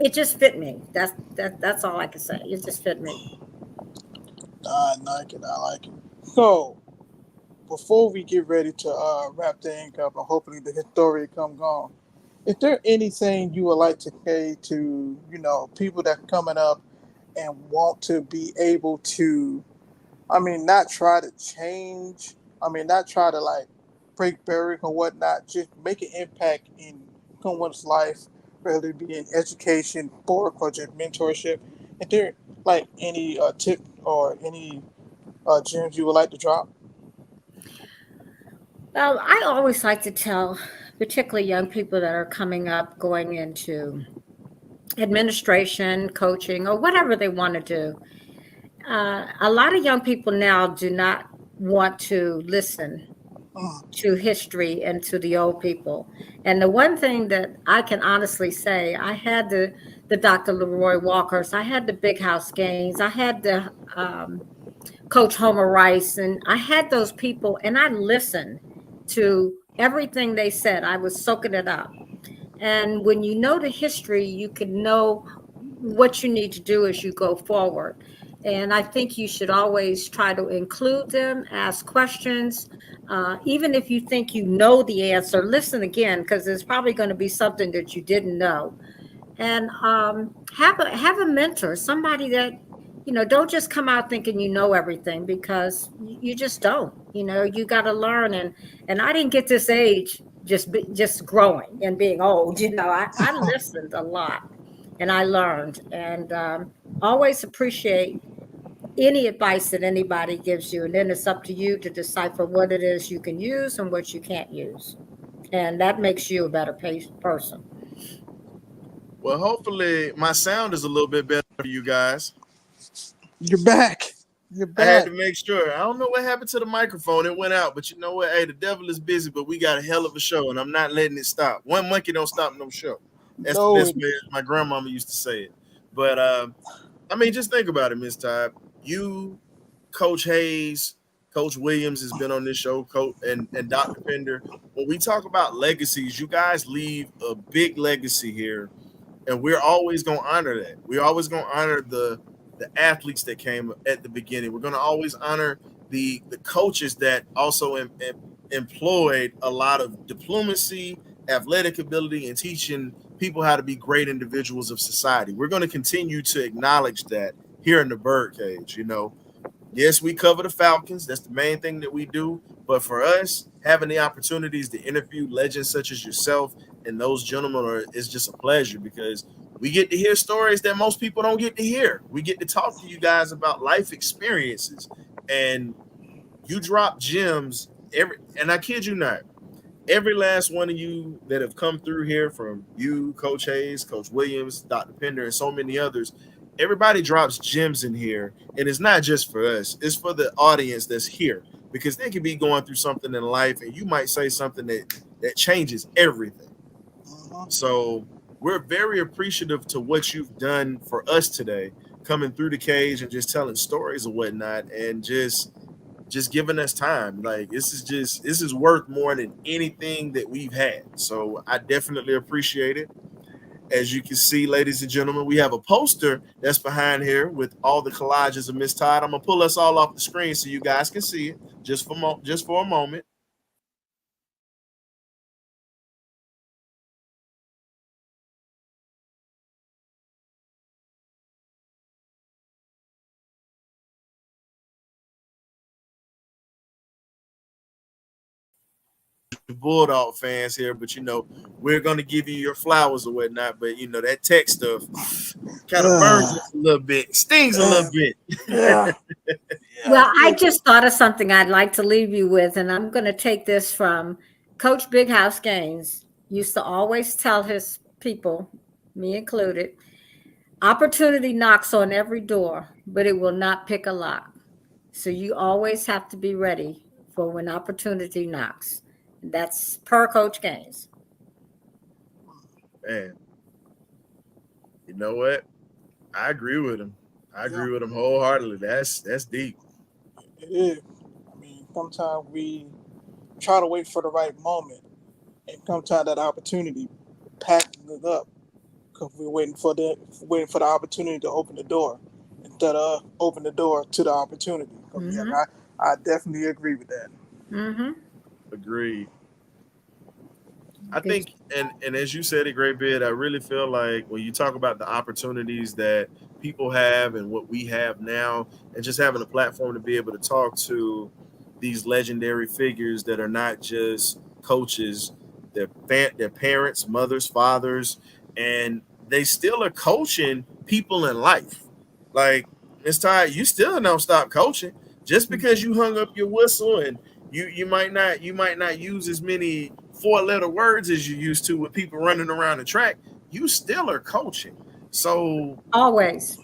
it just fit me. That's all I can say. It just fit me. I like it. I like it. So before we get ready to wrap things up, and hopefully the story come gone, is there anything you would like to say to people that coming up and want to be able to, not try to change, not try to like break barriers or whatnot, just make an impact in someone's life, whether it be in education, work, or just mentorship? Is there like any tip or any gems you would like to drop? I always like to tell, particularly young people that are coming up, going into administration, coaching, or whatever they want to do. A lot of young people now do not want to listen Mm, to history and to the old people. And the one thing that I can honestly say, I had the Dr. Leroy Walkers, I had the Big House Gaines, I had the Coach Homer Rice, and I had those people, and I listened to everything they said. I was soaking it up. And when you know the history, you can know what you need to do as you go forward. And I think you should always try to include them, ask questions. Even if you think you know the answer, listen again, because there's probably going to be something that you didn't know. And have a mentor, somebody that don't just come out thinking you know everything, because you just don't. You got to learn. And I didn't get this age just growing and being old. I listened a lot, and I learned, and always appreciate any advice that anybody gives you, and then it's up to you to decipher what it is you can use and what you can't use, and that makes you a better person. Well, hopefully my sound is a little bit better for you guys. you're back. You're I had back. to make sure. I don't know what happened to the microphone. It went out, but you know what? Hey, the devil is busy, but we got a hell of a show, and I'm not letting it stop. One monkey don't stop no show. That's the No, best way my grandmama used to say it. But I mean, just think about it, Miss Todd. You, Coach Hayes, Coach Williams has been on this show, Coach and Dr. Pender. When we talk about legacies, you guys leave a big legacy here, and we're always gonna honor that. We're always gonna honor the athletes that came at the beginning. We're gonna always honor the coaches that also employed a lot of diplomacy, athletic ability, and teaching people how to be great individuals of society. We're going to continue to acknowledge that here in the Birdcage. Yes, we cover the Falcons. That's the main thing that we do. But for us, having the opportunities to interview legends such as yourself and those gentlemen is just a pleasure, because we get to hear stories that most people don't get to hear. We get to talk to you guys about life experiences, and you drop gems and I kid you not, every last one of you that have come through here, from you, Coach Hayes, Coach Williams, Dr. Pender, and so many others, everybody drops gems in here. And it's not just for us, it's for the audience that's here, because they could be going through something in life, and you might say something that changes everything. uh-huh. So we're very appreciative to what you've done for us today, coming through the cage and just telling stories and whatnot, and just giving us time. Like, this is worth more than anything that we've had. So I definitely appreciate it. As you can see, ladies and gentlemen, we have a poster that's behind here with all the collages of Miss Todd. I'm gonna pull us all off the screen so you guys can see it just for a moment. Bulldog fans here, but we're gonna give you your flowers or whatnot. But that tech stuff kind of burns Uh, us a little bit, stings a little uh, bit. yeah, yeah. Well, I just thought of something I'd like to leave you with, and I'm going to take this from Coach Big House Gaines. Used to always tell his people, me included, opportunity knocks on every door, but it will not pick a lock. So you always have to be ready for when opportunity knocks. That's per Coach Gaines. Man, you know what? I agree with him. I Yeah, agree with him wholeheartedly. That's deep. it is. Sometimes we try to wait for the right moment, and sometimes that opportunity passes us up because we're waiting for the opportunity to open the door instead of open the door to the opportunity. Yeah, I definitely agree with that. Mm-hmm. Agreed. I think, and as you said a great bit, I really feel like when you talk about the opportunities that people have and what we have now, and just having a platform to be able to talk to these legendary figures that are not just coaches, their parents, mothers, fathers, and they still are coaching people in life. Like, Miss Todd, you still don't stop coaching just because you hung up your whistle, and you might not use as many 4-letter words as you used to with people running around the track. You still are coaching. Always.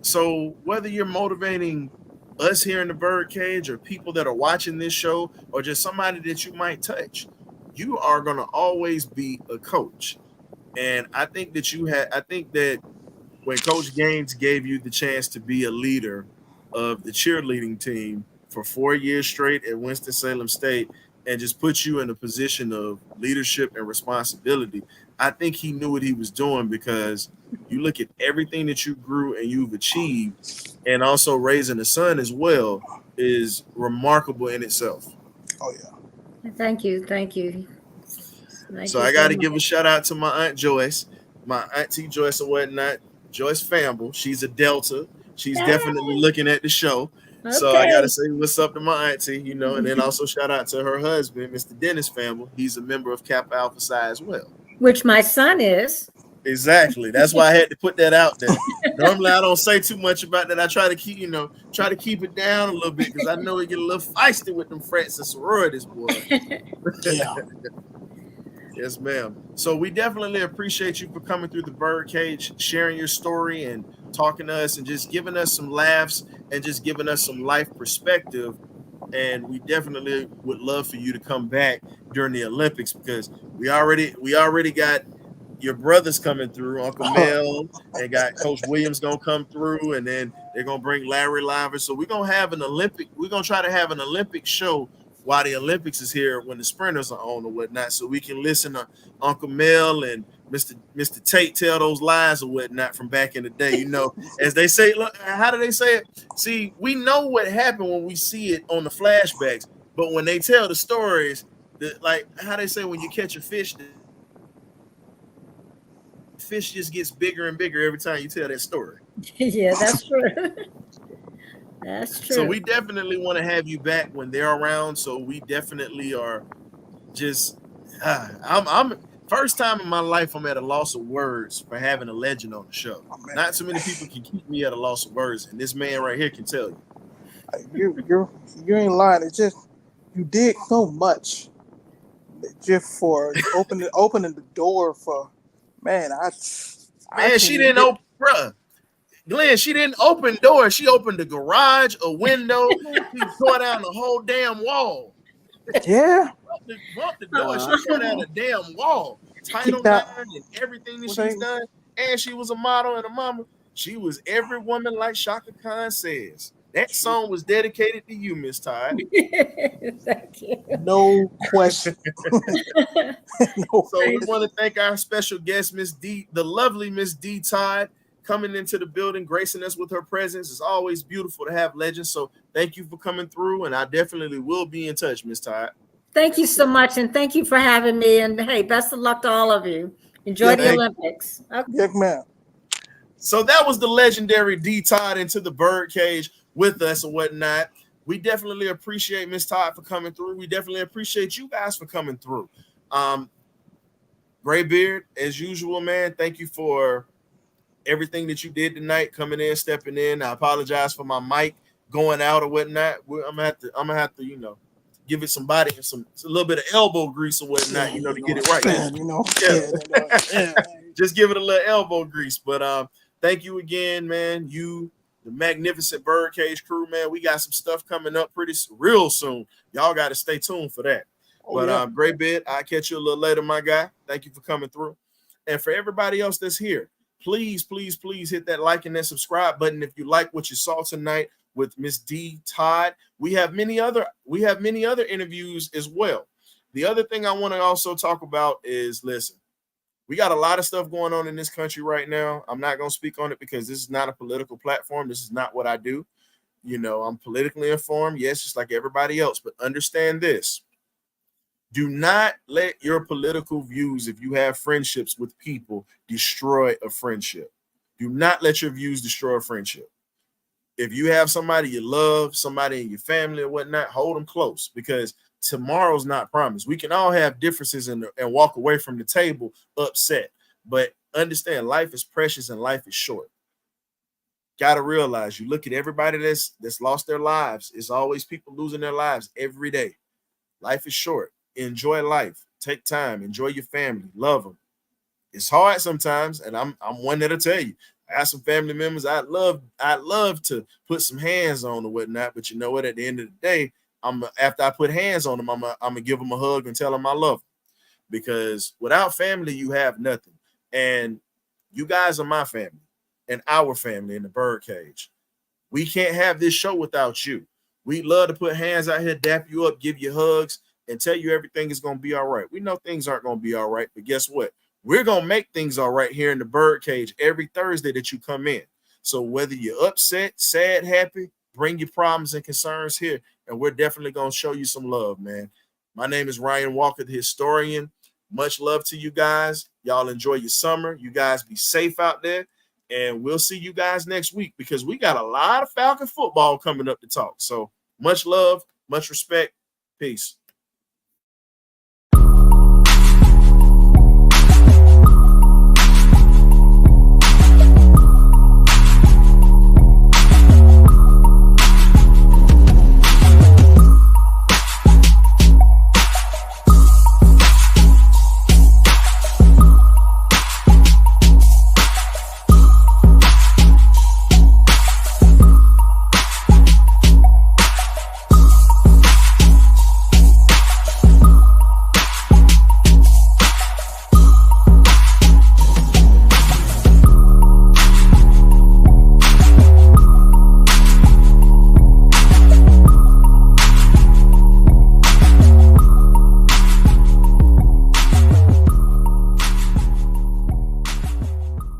So whether you're motivating us here in the Birdcage or people that are watching this show or just somebody that you might touch, you are going to always be a coach. And I think that when Coach Gaines gave you the chance to be a leader of the cheerleading team for 4 years straight at Winston-Salem State and just put you in a position of leadership and responsibility, I think he knew what he was doing, because you look at everything that you grew and you've achieved, and also raising a son as well is remarkable in itself. Oh yeah. Thank you. Thank you. So I got to give a shout out to my Aunt Joyce, my Auntie Joyce or whatnot, Joyce Famble. She's a Delta. She's definitely looking at the show. Okay. So I got to say what's up to my auntie, and then also shout out to her husband, Mr. Dennis Famble. He's a member of Kappa Alpha Psi as well. Which my son is. Exactly. That's why I had to put that out there. Normally I don't say too much about that. I try to keep it down a little bit, because I know it get a little feisty with them frats and sororities, boy. Yeah. Yes, ma'am. So we definitely appreciate you for coming through the Birdcage, sharing your story and talking to us and just giving us some laughs and just giving us some life perspective. And we definitely would love for you to come back during the Olympics, because we already got your brothers coming through, Uncle Mel, and got Coach Williams gonna come through, and then they're gonna bring Larry Liver. So we're gonna try to have an Olympic show while the Olympics is here, when the sprinters are on or whatnot, so we can listen to Uncle Mel and Mr. Tate tell those lies or whatnot from back in the day. As they say, look, how do they say it? See, we know what happened when we see it on the flashbacks, but when they tell the stories, like how they say, when you catch a fish, the fish just gets bigger and bigger every time you tell that story. Yeah, that's true. That's true. So we definitely want to have you back when they're around. So we definitely are just I'm first time in my life I'm at a loss of words for having a legend on the show. Not too many people can keep me at a loss of words, and this man right here can tell you. You ain't lying. It's just you did so much just for opening the door for she didn't open, bruh. Glenn, she didn't open doors. She opened the garage, a window. She tore down the whole damn wall. Yeah. Bumped the door. She tore down the damn wall. Title IX and everything that she's done. And she was a model and a mama. She was every woman, like Shaka Khan says. That song was dedicated to you, Miss Todd. Thank you. No question. So we want to thank our special guest, Miss D, the lovely Miss D Todd, coming into the building, gracing us with her presence. It's always beautiful to have legends. So thank you for coming through, and I definitely will be in touch, Miss Todd. Thank you so much, and thank you for having me. And hey, best of luck to all of you. Enjoy the Olympics. Okay. Yes, ma'am. So that was the legendary D Todd into the Birdcage with us or whatnot. We definitely appreciate Miss Todd for coming through. We definitely appreciate you guys for coming through. Graybeard, as usual, man, thank you for everything that you did tonight, coming in, stepping in. I apologize for my mic going out or whatnot. I'm gonna have to, give it some body and a little bit of elbow grease or whatnot, to get it right. Just give it a little elbow grease. But thank you again, man. You, the magnificent Birdcage crew, man. We got some stuff coming up real soon. Y'all got to stay tuned for that. Great bit. I'll catch you a little later, my guy. Thank you for coming through. And for everybody else that's here, please, please, please hit that like and that subscribe button if you like what you saw tonight with Miss D Todd. We have many other interviews as well. The other thing I want to also talk about is, listen, We got a lot of stuff going on in this country right now. I'm not going to speak on it because this is not a political platform. This is not what I do. You know, I'm politically informed, yes, just like everybody else, but understand this. Do not let your political views, if you have friendships with people, destroy a friendship. Do not let your views destroy a friendship. If you have somebody you love, somebody in your family or whatnot, hold them close, because tomorrow's not promised. We can all have differences and walk away from the table upset, but understand life is precious and life is short. Got to realize, you look at everybody that's lost their lives. It's always people losing their lives every day. Life is short. Enjoy life. Take time. Enjoy your family. Love them. It's hard sometimes, and I'm one that'll tell you. I have some family members I'd love to put some hands on or whatnot, but you know what? At the end of the day, after I put hands on them, I'm gonna give them a hug and tell them I love them, because without family, you have nothing. And you guys are my family and our family in the Birdcage. We can't have this show without you. We'd love to put hands out here, dap you up, give you hugs, and tell you everything is going to be all right. We know things aren't going to be all right, but guess what? We're going to make things all right here in the Birdcage every Thursday that you come in. So whether you're upset, sad, happy, bring your problems and concerns here, and we're definitely going to show you some love, man. My name is Ryan Walker, the historian. Much love to you guys. Y'all enjoy your summer. You guys be safe out there. And we'll see you guys next week, because we got a lot of Falcon football coming up to talk. So much love, much respect. Peace.